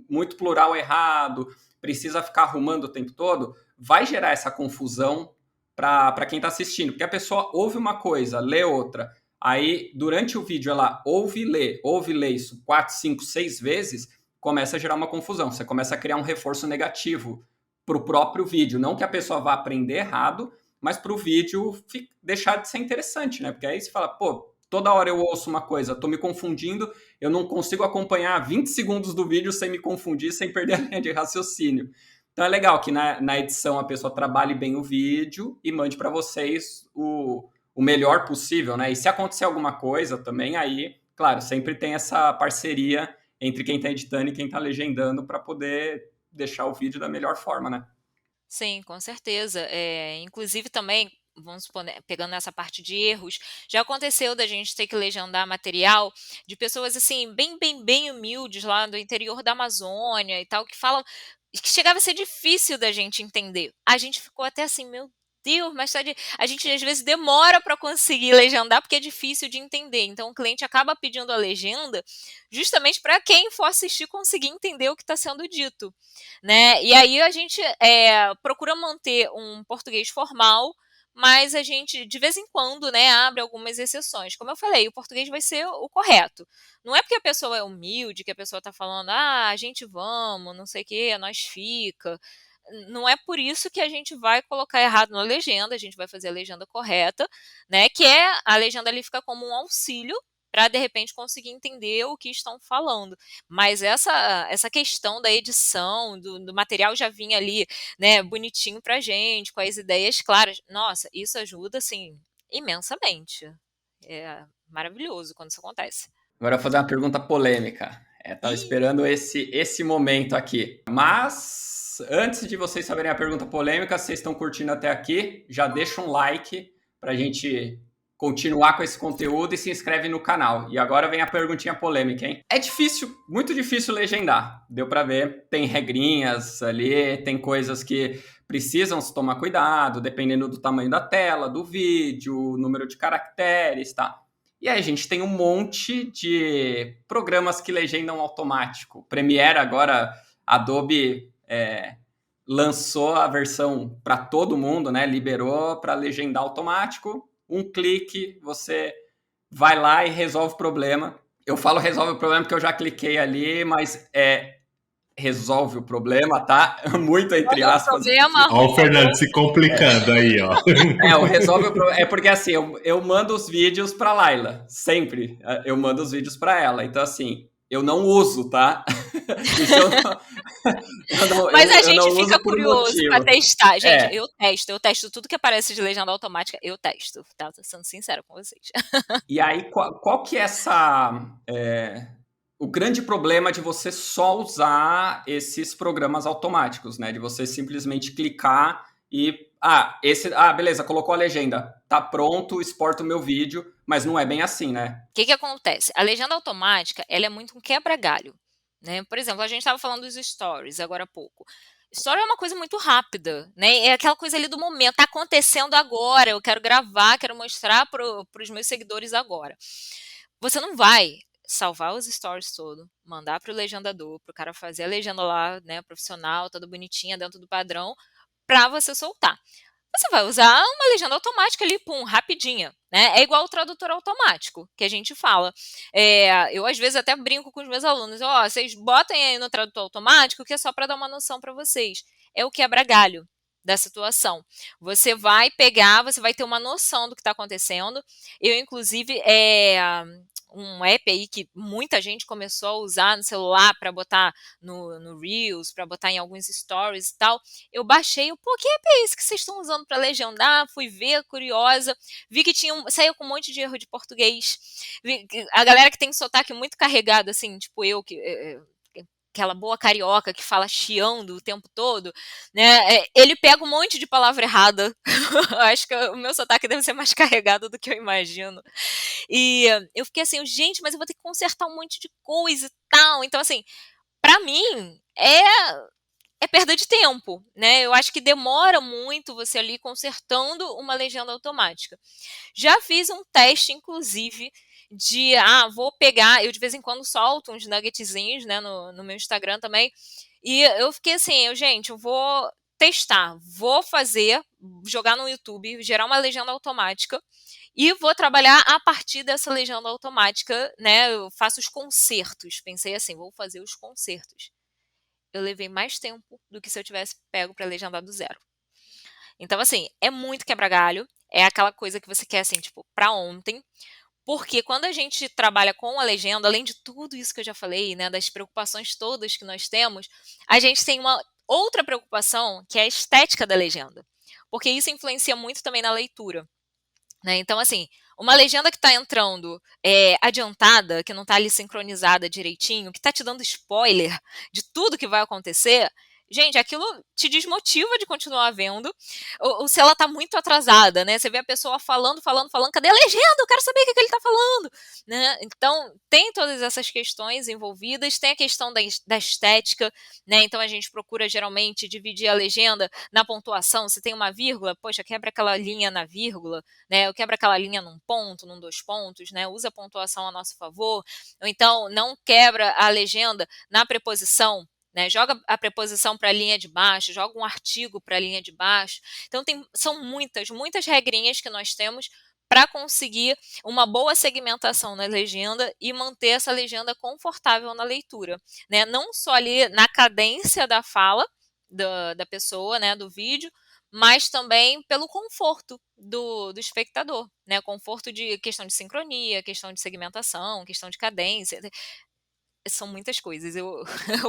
muito plural errado, precisa ficar arrumando o tempo todo, vai gerar essa confusão para quem está assistindo. Porque a pessoa ouve uma coisa, lê outra. Aí, durante o vídeo, ela ouve e lê isso 4, 5, 6 vezes, começa a gerar uma confusão. Você começa a criar um reforço negativo para o próprio vídeo. Não que a pessoa vá aprender errado, mas para o vídeo deixar de ser interessante, né? Porque aí você fala, pô, toda hora eu ouço uma coisa, tô me confundindo, eu não consigo acompanhar 20 segundos do vídeo sem me confundir, sem perder a linha de raciocínio. Então é legal que na edição a pessoa trabalhe bem o vídeo e mande para vocês o melhor possível, né? E se acontecer alguma coisa também, aí, claro, sempre tem essa parceria entre quem está editando e quem está legendando para poder deixar o vídeo da melhor forma, né? Sim, com certeza. Inclusive também, vamos supor, né, pegando essa parte de erros, já aconteceu da gente ter que legendar material de pessoas assim, bem humildes lá do interior da Amazônia e tal, que falam que chegava a ser difícil da gente entender. A gente ficou até assim, meu Deus, mas a gente às vezes demora para conseguir legendar porque é difícil de entender. Então o cliente acaba pedindo a legenda justamente para quem for assistir conseguir entender o que está sendo dito, né? E aí a gente procura manter um português formal, mas a gente, de vez em quando, né, abre algumas exceções. Como eu falei, o português vai ser o correto. Não é porque a pessoa é humilde, que a pessoa está falando, a gente vamos, não sei o que, nós fica. Não é por isso que a gente vai colocar errado na legenda, a gente vai fazer a legenda correta, né? Que a legenda ali fica como um auxílio para de repente conseguir entender o que estão falando. Mas essa questão da edição, do material já vinha ali, né, bonitinho pra gente, com as ideias claras. Nossa, isso ajuda, assim, imensamente. É maravilhoso quando isso acontece. Agora eu vou fazer uma pergunta polêmica. Tava esperando esse momento aqui. Mas, antes de vocês saberem a pergunta polêmica, vocês estão curtindo até aqui, já deixa um like pra gente continuar com esse conteúdo e se inscreve no canal. E agora vem a perguntinha polêmica, hein? É difícil, muito difícil legendar. Deu pra ver, tem regrinhas ali, tem coisas que precisam se tomar cuidado, dependendo do tamanho da tela, do vídeo, número de caracteres, tá? E aí a gente tem um monte de programas que legendam automático. Premiere agora, Adobe lançou a versão para todo mundo, né? Liberou para legendar automático. Um clique, você vai lá e resolve o problema. Eu falo resolve o problema porque eu já cliquei ali, mas resolve o problema, tá? Muito entre Olha o aspas. problema, Ó, o arruma Fernando outro. se complicando aí, ó. O resolve o problema. É porque assim, eu mando os vídeos pra Laila, sempre. Eu mando os vídeos pra ela. Então, assim, eu não uso, tá? Isso Mas a eu gente não fica uso por um curioso pra motivo. testar. Gente, É. eu testo tudo que aparece de legenda automática, eu testo, tá? Tô sendo sincera com vocês. E aí, qual que é o grande problema de você só usar esses programas automáticos, né? De você simplesmente clicar e beleza, colocou a legenda, tá pronto, exporta o meu vídeo, mas não é bem assim, né? O que que acontece? A legenda automática, ela é muito um quebra-galho, né? Por exemplo, a gente estava falando dos stories agora há pouco. Story é uma coisa muito rápida, né? É aquela coisa ali do momento, tá acontecendo agora, eu quero gravar, quero mostrar para os meus seguidores agora. Você não vai salvar os stories todo, mandar para o legendador, para o cara fazer a legenda lá, né, profissional, toda bonitinha, dentro do padrão, para você soltar. Você vai usar uma legenda automática ali, pum, rapidinha, né? É igual o tradutor automático que a gente fala. Eu às vezes até brinco com os meus alunos, vocês botem aí no tradutor automático que é só para dar uma noção para vocês. É o quebra-galho da situação. Você vai pegar, você vai ter uma noção do que está acontecendo. Eu, inclusive, um app aí que muita gente começou a usar no celular para botar no Reels, para botar em alguns stories e tal. Eu baixei, que app é esse que vocês estão usando para legendar? Fui ver, curiosa, vi que saiu com um monte de erro de português. A galera que tem sotaque muito carregado, assim, tipo eu, aquela boa carioca que fala chiando o tempo todo, né? Ele pega um monte de palavra errada. Acho que o meu sotaque deve ser mais carregado do que eu imagino. E eu fiquei assim, gente, mas eu vou ter que consertar um monte de coisa e tal. Então, assim, para mim, é perda de tempo, né? Eu acho que demora muito você ali consertando uma legenda automática. Já fiz um teste, inclusive, de, vou pegar, eu de vez em quando solto uns nuggetzinhos, né, no meu Instagram também, e eu fiquei assim, gente, eu vou testar, vou fazer, jogar no YouTube, gerar uma legenda automática, e vou trabalhar a partir dessa legenda automática, né, eu faço os concertos, pensei assim, vou fazer os concertos. Eu levei mais tempo do que se eu tivesse pego para legendar do zero. Então, assim, é muito quebra-galho, é aquela coisa que você quer, assim, tipo, para ontem, porque quando a gente trabalha com a legenda, além de tudo isso que eu já falei, né, das preocupações todas que nós temos, a gente tem uma outra preocupação, que é a estética da legenda, porque isso influencia muito também na leitura. Né? Então, assim, uma legenda que está entrando adiantada, que não está ali sincronizada direitinho, que está te dando spoiler de tudo que vai acontecer, gente, aquilo te desmotiva de continuar vendo. Ou se ela está muito atrasada, né? Você vê a pessoa falando, cadê a legenda? Eu quero saber o que ele está falando. Né? Então, tem todas essas questões envolvidas, tem a questão da estética, né? Então a gente procura geralmente dividir a legenda na pontuação. Se tem uma vírgula, poxa, quebra aquela linha na vírgula, né? Eu quebro aquela linha num ponto, num 2 pontos, né? Usa a pontuação a nosso favor. Ou então, não quebra a legenda na preposição, né? Joga a preposição para a linha de baixo, joga um artigo para a linha de baixo. Então, são muitas regrinhas que nós temos para conseguir uma boa segmentação na legenda e manter essa legenda confortável na leitura, né? Não só ali na cadência da fala da pessoa, né, do vídeo, mas também pelo conforto do espectador, né? Conforto de questão de sincronia, questão de segmentação, questão de cadência. São muitas coisas. Eu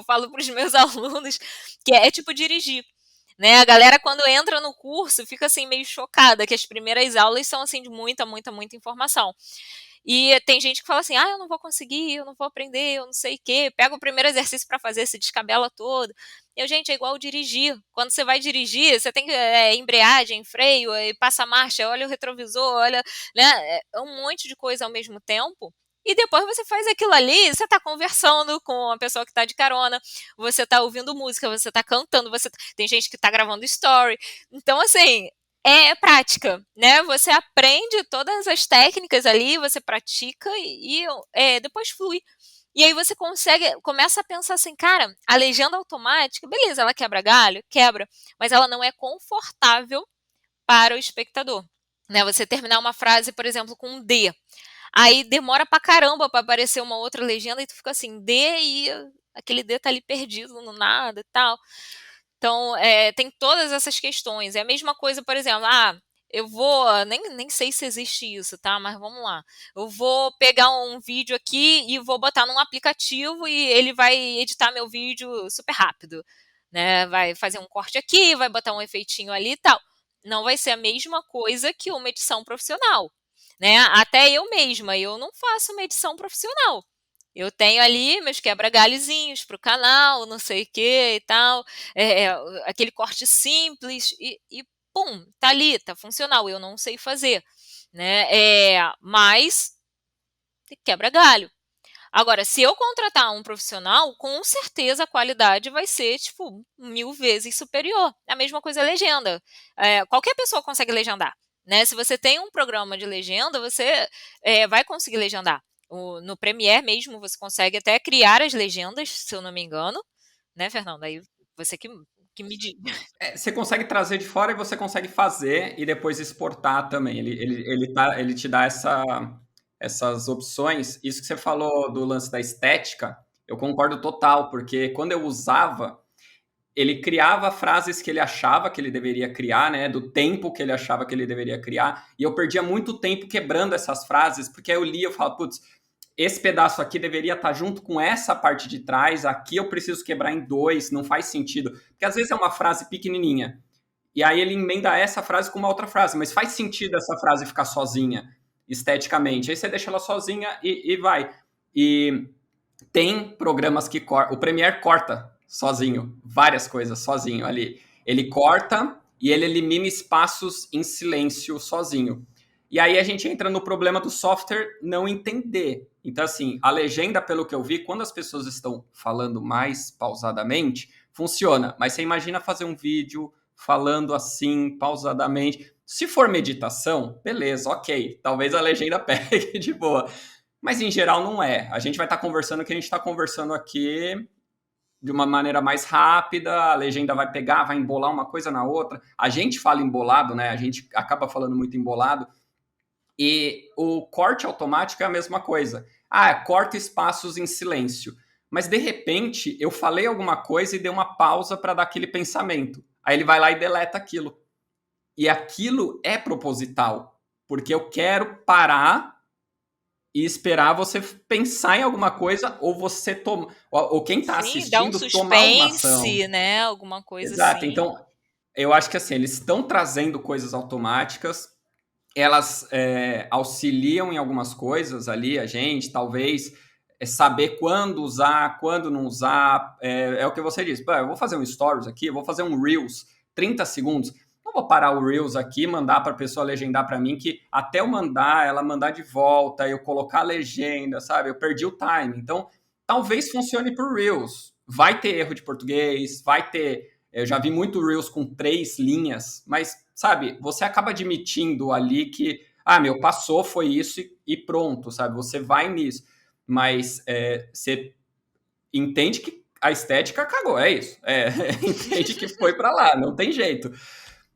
falo para os meus alunos que é tipo dirigir. Né? A galera, quando entra no curso, fica assim meio chocada, que as primeiras aulas são assim de muita informação. E tem gente que fala assim, eu não vou conseguir, eu não vou aprender, eu não sei o quê. Pega o primeiro exercício para fazer, se descabela todo. Gente, é igual dirigir. Quando você vai dirigir, você tem que embreagem, freio, passa a marcha, olha o retrovisor, olha, né? É um monte de coisa ao mesmo tempo. E depois você faz aquilo ali, você está conversando com a pessoa que está de carona, você está ouvindo música, você está cantando, tem gente que está gravando story. Então, assim, é prática, né? Você aprende todas as técnicas ali, você pratica e depois flui. E aí você começa a pensar assim, cara, a legenda automática, beleza, ela quebra galho? Quebra, mas ela não é confortável para o espectador. Né? Você terminar uma frase, por exemplo, com um D. Aí demora pra caramba pra aparecer uma outra legenda e tu fica assim, D e aquele D tá ali perdido no nada e tal. Então, tem todas essas questões. É a mesma coisa, por exemplo, eu vou, nem sei se existe isso, tá? Mas vamos lá. Eu vou pegar um vídeo aqui e vou botar num aplicativo e ele vai editar meu vídeo super rápido, né? Vai fazer um corte aqui, vai botar um efeitinho ali e tal. Não vai ser a mesma coisa que uma edição profissional, né? Até eu mesma, eu não faço uma edição profissional. Eu tenho ali meus quebra-galhozinhos para o canal, não sei o que e tal, aquele corte simples e pum, tá ali, tá funcional. Eu não sei fazer, né? Mas quebra galho. Agora, se eu contratar um profissional, com certeza a qualidade vai ser, tipo, 1000 vezes superior. A mesma coisa a legenda. Qualquer pessoa consegue legendar, né? Se você tem um programa de legenda, você vai conseguir legendar. No Premiere mesmo, você consegue até criar as legendas, se eu não me engano, né, Fernando? Aí você que me diz. Você consegue trazer de fora e você consegue fazer e depois exportar também. Ele te dá essas opções. Isso que você falou do lance da estética, eu concordo total, porque quando eu usava, ele criava frases que ele achava que ele deveria criar, né? Do tempo que ele achava que ele deveria criar, e eu perdia muito tempo quebrando essas frases, porque aí eu lia e eu falava, putz, esse pedaço aqui deveria estar junto com essa parte de trás, aqui eu preciso quebrar em dois, não faz sentido. Porque às vezes é uma frase pequenininha, e aí ele emenda essa frase com uma outra frase, mas faz sentido essa frase ficar sozinha, esteticamente. Aí você deixa ela sozinha e vai. E tem programas que cortam. O Premiere corta sozinho, várias coisas sozinho ali. Ele corta e ele elimina espaços em silêncio sozinho. E aí a gente entra no problema do software não entender. Então, assim, a legenda, pelo que eu vi, quando as pessoas estão falando mais pausadamente, funciona. Mas você imagina fazer um vídeo falando assim, pausadamente. Se for meditação, beleza, ok. Talvez a legenda pegue de boa. Mas em geral não é. A gente vai estar conversando o que a gente está conversando aqui de uma maneira mais rápida, a legenda vai pegar, vai embolar uma coisa na outra. A gente fala embolado, né? A gente acaba falando muito embolado. E o corte automático é a mesma coisa. Corta espaços em silêncio. Mas de repente eu falei alguma coisa e dei uma pausa para dar aquele pensamento. Aí ele vai lá e deleta aquilo. E aquilo é proposital, porque eu quero parar e esperar você pensar em alguma coisa ou você tomar, ou quem está Dá um assistindo tomar uma ação. suspense, né? Alguma coisa Exato. assim. Então, eu acho que assim, eles estão trazendo coisas automáticas, elas auxiliam em algumas coisas ali, a gente, talvez saber quando usar, quando não usar. É o que você disse. Eu vou fazer um Stories aqui, eu vou fazer um Reels, 30 segundos. Não vou parar o Reels aqui, mandar para a pessoa legendar para mim, que até eu mandar, ela mandar de volta, eu colocar a legenda, sabe? Eu perdi o time. Então, talvez funcione por Reels. Vai ter erro de português, vai ter. Eu já vi muito Reels com 3 linhas, mas, sabe, você acaba admitindo ali que, meu, passou, foi isso e pronto, sabe? Você vai nisso. Mas você entende que a estética cagou, é isso. Entende que foi para lá, não tem jeito.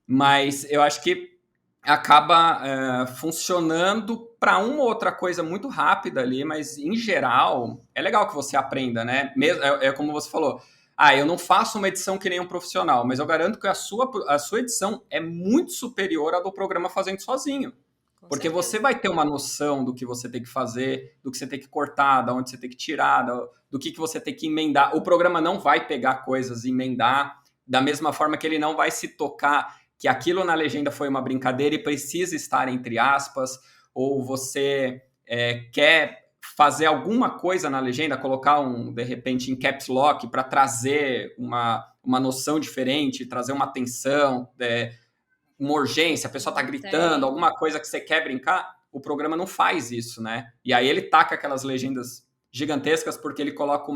Mas eu acho que acaba funcionando para uma ou outra coisa muito rápida ali, mas em geral é legal que você aprenda, né? É como você falou, eu não faço uma edição que nem um profissional, mas eu garanto que a sua edição é muito superior à do programa fazendo sozinho. Porque você vai ter uma noção do que você tem que fazer, do que você tem que cortar, da onde você tem que tirar, do que você tem que emendar. O programa não vai pegar coisas e emendar, da mesma forma que ele não vai se tocar que aquilo na legenda foi uma brincadeira e precisa estar entre aspas, ou você quer fazer alguma coisa na legenda, colocar de repente, em caps lock para trazer uma noção diferente, trazer uma atenção, uma urgência, a pessoa está gritando, alguma coisa que você quer brincar, o programa não faz isso, né? E aí ele taca aquelas legendas gigantescas porque ele coloca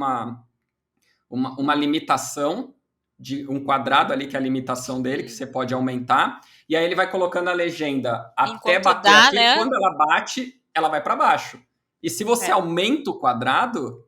uma limitação de um quadrado ali, que é a limitação dele, que você pode aumentar, e aí ele vai colocando a legenda até bater aqui, né? Quando ela bate, ela vai para baixo. E se você aumenta o quadrado,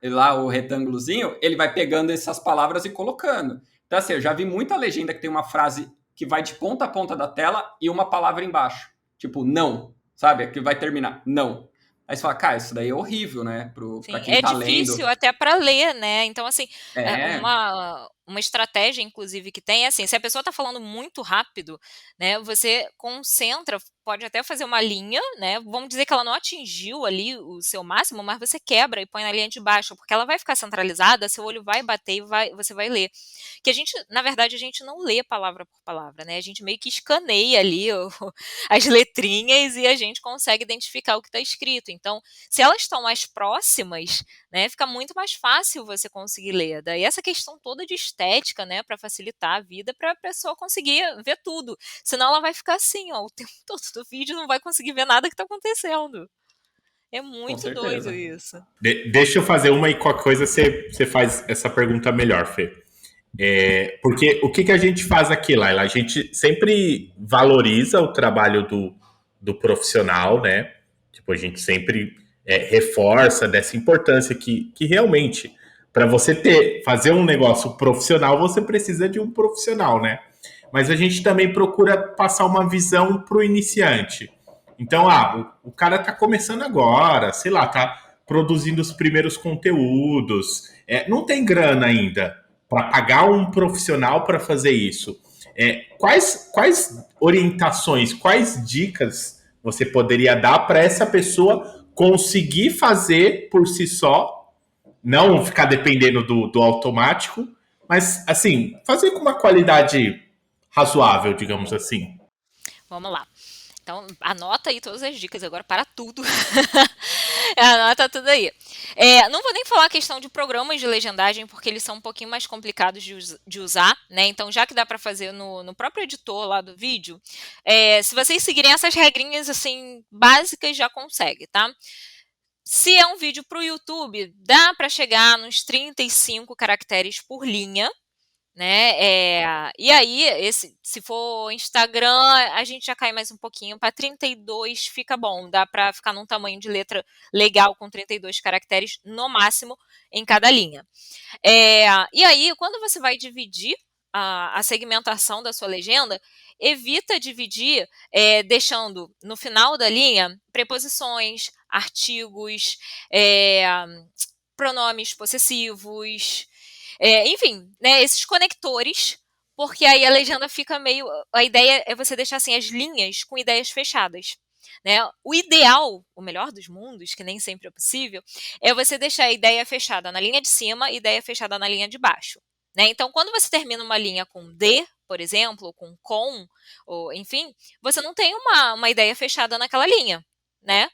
lá o retângulozinho, ele vai pegando essas palavras e colocando. Então assim, eu já vi muita legenda que tem uma frase que vai de ponta a ponta da tela e uma palavra embaixo. Tipo, não, sabe? Que vai terminar, não. Aí você fala, cara, isso daí é horrível, né? Pra Sim, quem é tá lendo. difícil até para ler, né, então assim, É, uma estratégia inclusive que tem é assim, se a pessoa está falando muito rápido, né, você concentra, pode até fazer uma linha, né, vamos dizer que ela não atingiu ali o seu máximo, mas você quebra e põe na linha de baixo, porque ela vai ficar centralizada, seu olho vai bater e você vai ler. Que a gente na verdade, a gente não lê palavra por palavra, né, a gente meio que escaneia ali as letrinhas e a gente consegue identificar o que está escrito, então se elas estão mais próximas, né, fica muito mais fácil você conseguir ler. Daí essa questão toda de estética, né, para facilitar a vida, para a pessoa conseguir ver tudo. Senão ela vai ficar assim, ó, o tempo todo do vídeo, não vai conseguir ver nada que está acontecendo. É com muito doido certeza. isso. Deixa eu fazer uma e qualquer coisa você faz essa pergunta melhor, Fê. Porque o que a gente faz aqui, Laila? A gente sempre valoriza o trabalho do profissional, né? Tipo, a gente sempre reforça dessa importância que realmente, para você fazer um negócio profissional, você precisa de um profissional, né? Mas a gente também procura passar uma visão para o iniciante. Então, o cara tá começando agora, sei lá, tá produzindo os primeiros conteúdos, não tem grana ainda para pagar um profissional para fazer isso. Quais orientações, quais dicas você poderia dar para essa pessoa conseguir fazer por si só, não ficar dependendo do automático, mas assim, fazer com uma qualidade razoável, digamos assim. Vamos lá. Então, anota aí todas as dicas agora para tudo. Anota tudo aí. Não vou nem falar a questão de programas de legendagem, porque eles são um pouquinho mais complicados de usar, né? Então, já que dá para fazer no próprio editor lá do vídeo, se vocês seguirem essas regrinhas, assim, básicas, já consegue, tá? Se é um vídeo para o YouTube, dá para chegar nos 35 caracteres por linha, né? E aí, se for Instagram, a gente já cai mais um pouquinho para 32, fica bom, dá para ficar num tamanho de letra legal com 32 caracteres no máximo em cada linha. E aí, quando você vai dividir a segmentação da sua legenda, evita dividir deixando no final da linha preposições, artigos, é, pronomes possessivos, enfim, né, esses conectores, porque aí a legenda fica meio. A ideia é você deixar assim as linhas com ideias fechadas. Né? O ideal, o melhor dos mundos, que nem sempre é possível, é você deixar a ideia fechada na linha de cima e ideia fechada na linha de baixo. Né? Então, quando você termina uma linha com D, por exemplo, ou com, ou enfim, você não tem uma ideia fechada naquela linha. Né?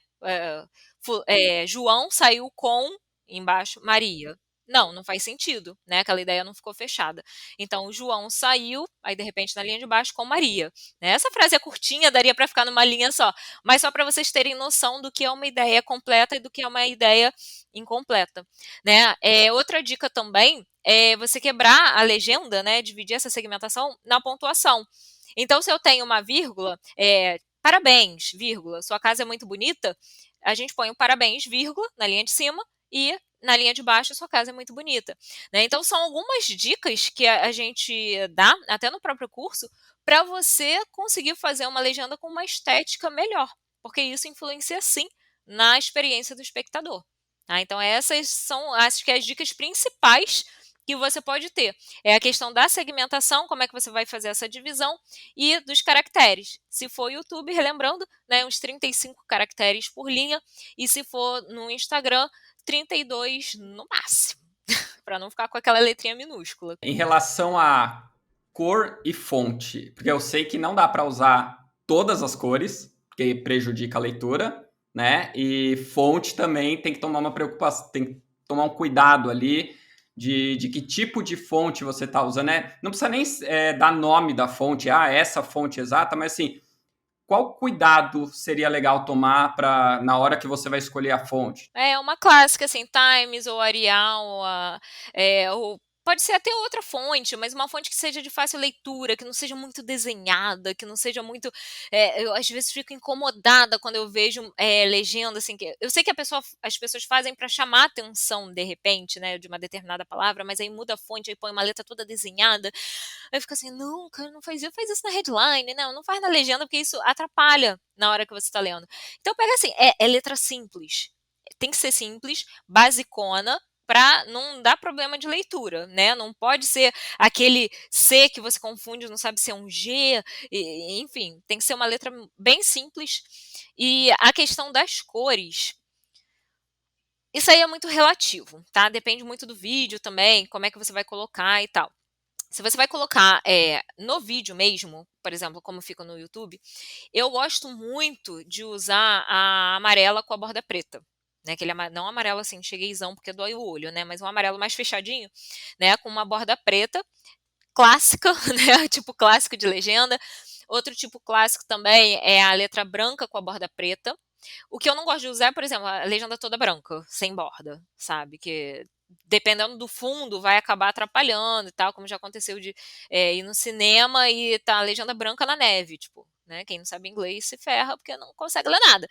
João saiu com embaixo Maria. Não faz sentido, né? Aquela ideia não ficou fechada. Então, o João saiu, aí de repente na linha de baixo com Maria. Né? Essa frase é curtinha, daria para ficar numa linha só, mas só para vocês terem noção do que é uma ideia completa e do que é uma ideia incompleta. Né? Outra dica também é você quebrar a legenda, né? Dividir essa segmentação na pontuação. Então, se eu tenho uma vírgula, parabéns, vírgula, sua casa é muito bonita, a gente põe o parabéns, vírgula, na linha de cima e na linha de baixo sua casa é muito bonita. Né? Então, são algumas dicas que a gente dá, até no próprio curso, para você conseguir fazer uma legenda com uma estética melhor, porque isso influencia, sim, na experiência do espectador. Tá? Então, essas são, acho que, as dicas principais que você pode ter. É a questão da segmentação, como é que você vai fazer essa divisão, e dos caracteres. Se for YouTube, relembrando, né, uns 35 caracteres por linha, e se for no Instagram, 32 no máximo, para não ficar com aquela letrinha minúscula. Em relação a cor e fonte, porque eu sei que não dá para usar todas as cores, porque prejudica a leitura, né? E fonte também tem que tomar uma preocupação, tem que tomar um cuidado ali de que tipo de fonte você está usando, né? Não precisa nem dar nome da fonte, essa fonte exata, mas assim, qual cuidado seria legal tomar na hora que você vai escolher a fonte? É uma clássica, assim, Times ou Arial, ou pode ser até outra fonte, mas uma fonte que seja de fácil leitura, que não seja muito desenhada, que não seja muito. Eu às vezes fico incomodada quando eu vejo legenda, assim, que eu sei que as pessoas fazem para chamar a atenção, de repente, né, de uma determinada palavra, mas aí muda a fonte, aí põe uma letra toda desenhada. Aí eu fico assim, não, cara, não faz isso na headline, não faz na legenda, porque isso atrapalha na hora que você está lendo. Então pega assim, é letra simples. Tem que ser simples, basicona, para não dar problema de leitura, né? Não pode ser aquele C que você confunde, não sabe se é um G, enfim, tem que ser uma letra bem simples. E a questão das cores, isso aí é muito relativo, tá? Depende muito do vídeo também, como é que você vai colocar e tal. Se você vai colocar no vídeo mesmo, por exemplo, como fica no YouTube, eu gosto muito de usar a amarela com a borda preta. Né, aquele não amarelo assim, chegueizão, porque dói o olho, né? Mas um amarelo mais fechadinho, né? Com uma borda preta, clássica, né? Tipo clássico de legenda. Outro tipo clássico também é a letra branca com a borda preta. O que eu não gosto de usar é, por exemplo, a legenda toda branca, sem borda, sabe? Que dependendo do fundo vai acabar atrapalhando e tal, como já aconteceu de ir no cinema e tá a legenda branca na neve, tipo, né? Quem não sabe inglês se ferra porque não consegue ler nada.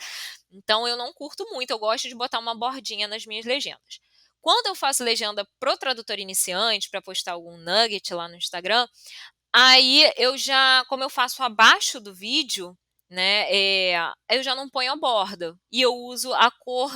Então eu não curto muito, eu gosto de botar uma bordinha nas minhas legendas. Quando eu faço legenda pro tradutor iniciante, para postar algum nugget lá no Instagram, aí eu já, como eu faço abaixo do vídeo, né, eu já não ponho a borda. E eu uso a cor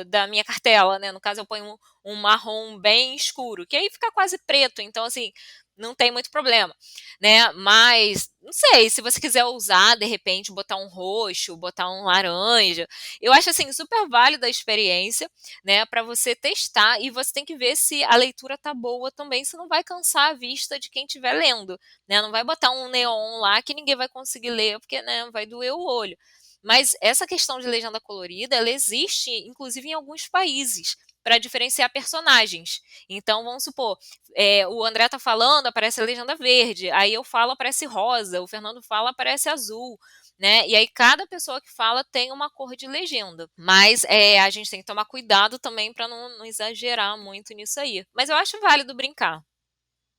da minha cartela, né? No caso, eu ponho um marrom bem escuro, que aí fica quase preto. Então, assim, não tem muito problema, né? Mas, não sei, se você quiser usar, de repente, botar um roxo, botar um laranja, eu acho, assim, super válida a experiência, né, para você testar, e você tem que ver se a leitura tá boa também, se não vai cansar a vista de quem estiver lendo, né? Não vai botar um neon lá que ninguém vai conseguir ler, porque, né, vai doer o olho. Mas essa questão de legenda colorida, ela existe, inclusive, em alguns países, para diferenciar personagens. Então, vamos supor, o André tá falando, aparece a legenda verde, aí eu falo, aparece rosa, o Fernando fala, aparece azul, né? E aí cada pessoa que fala tem uma cor de legenda. Mas a gente tem que tomar cuidado também para não exagerar muito nisso aí. Mas eu acho válido brincar.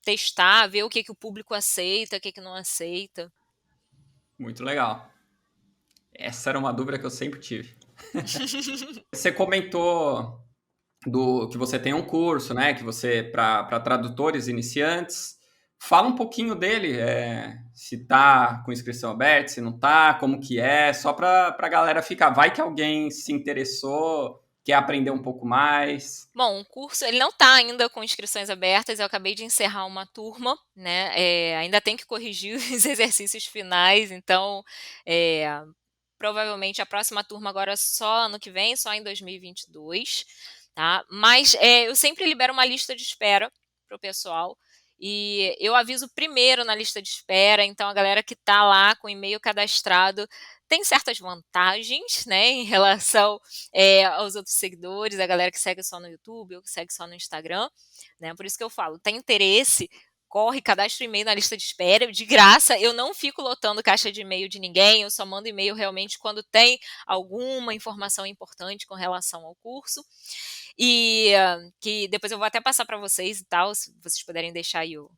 Testar, ver o que o público aceita, o que não aceita. Muito legal. Essa era uma dúvida que eu sempre tive. Você comentou que você tem um curso, né? Que você para tradutores iniciantes. Fala um pouquinho dele, se tá com inscrição aberta, se não tá, como que é, só para a galera ficar. Vai que alguém se interessou, quer aprender um pouco mais. Bom, o curso ele não está ainda com inscrições abertas, eu acabei de encerrar uma turma, né? Ainda tem que corrigir os exercícios finais, então provavelmente a próxima turma agora só ano que vem, só em 2022, tá? Mas eu sempre libero uma lista de espera para o pessoal. E eu aviso primeiro na lista de espera, então a galera que está lá com o e-mail cadastrado tem certas vantagens, né, em relação aos outros seguidores, a galera que segue só no YouTube ou que segue só no Instagram, né? Por isso que eu falo, tem interesse, corre, cadastra o e-mail na lista de espera, de graça, eu não fico lotando caixa de e-mail de ninguém, eu só mando e-mail realmente quando tem alguma informação importante com relação ao curso, e que depois eu vou até passar para vocês e tal, se vocês puderem deixar aí o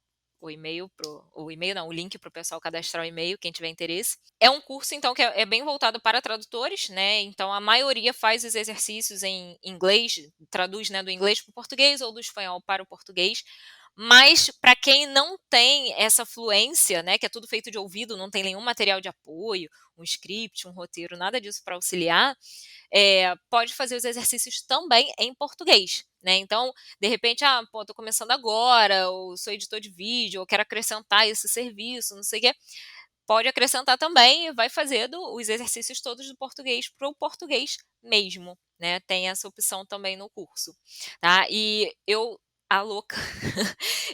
e-mail, o link para o pessoal cadastrar o e-mail, quem tiver interesse. É um curso, então, que é bem voltado para tradutores, né? Então, a maioria faz os exercícios em inglês, traduz, né, do inglês para o português ou do espanhol para o português. Mas para quem não tem essa fluência, né, que é tudo feito de ouvido, não tem nenhum material de apoio, um script, um roteiro, nada disso para auxiliar, pode fazer os exercícios também em português, né? Então, de repente, tô começando agora, ou sou editor de vídeo, ou quero acrescentar esse serviço, não sei o quê. Pode acrescentar também e vai fazer os exercícios todos do português para o português mesmo, né? Tem essa opção também no curso, tá? E a louca,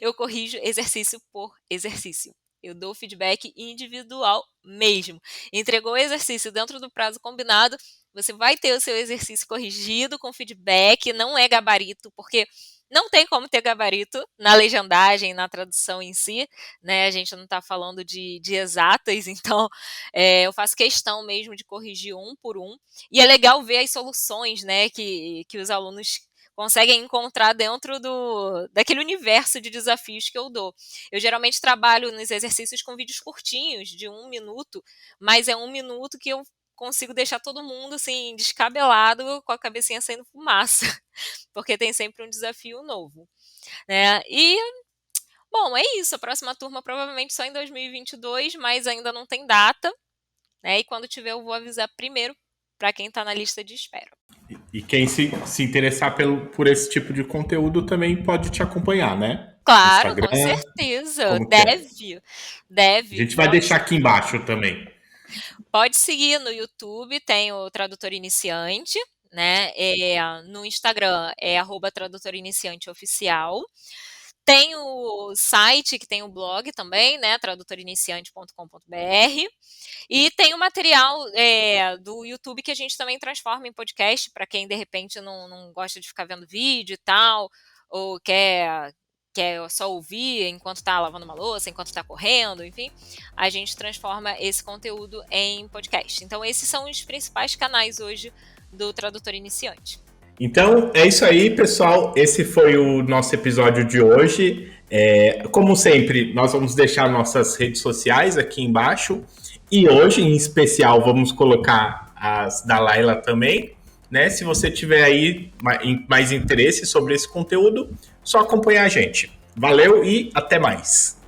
eu corrijo exercício por exercício. Eu dou feedback individual mesmo. Entregou o exercício dentro do prazo combinado, você vai ter o seu exercício corrigido com feedback, não é gabarito, porque não tem como ter gabarito na legendagem, na tradução em si, né? A gente não está falando de exatas, então eu faço questão mesmo de corrigir um por um. E é legal ver as soluções, né, que os alunos conseguem encontrar dentro daquele universo de desafios que eu dou. Eu geralmente trabalho nos exercícios com vídeos curtinhos, de 1 minuto, mas é 1 minuto que eu consigo deixar todo mundo assim, descabelado, com a cabecinha saindo fumaça, porque tem sempre um desafio novo, né? E, bom, é isso. A próxima turma provavelmente só em 2022, mas ainda não tem data, né? E quando tiver, eu vou avisar primeiro para quem está na lista de espera. E quem se interessar por esse tipo de conteúdo também pode te acompanhar, né? Claro, Instagram, com certeza. como que é? A Deve. gente vai deixar aqui embaixo também. Pode seguir no YouTube, tem o Tradutor Iniciante, né? No Instagram é @tradutorinicianteoficial. Tem o site que tem o blog também, né? tradutoriniciante.com.br. E tem o material do YouTube que a gente também transforma em podcast, para quem de repente não gosta de ficar vendo vídeo e tal, ou quer só ouvir enquanto está lavando uma louça, enquanto está correndo, enfim, a gente transforma esse conteúdo em podcast. Então, esses são os principais canais hoje do Tradutor Iniciante. Então, é isso aí, pessoal. Esse foi o nosso episódio de hoje. Como sempre, nós vamos deixar nossas redes sociais aqui embaixo. E hoje, em especial, vamos colocar as da Laila também, né? Se você tiver aí mais interesse sobre esse conteúdo, só acompanhar a gente. Valeu e até mais!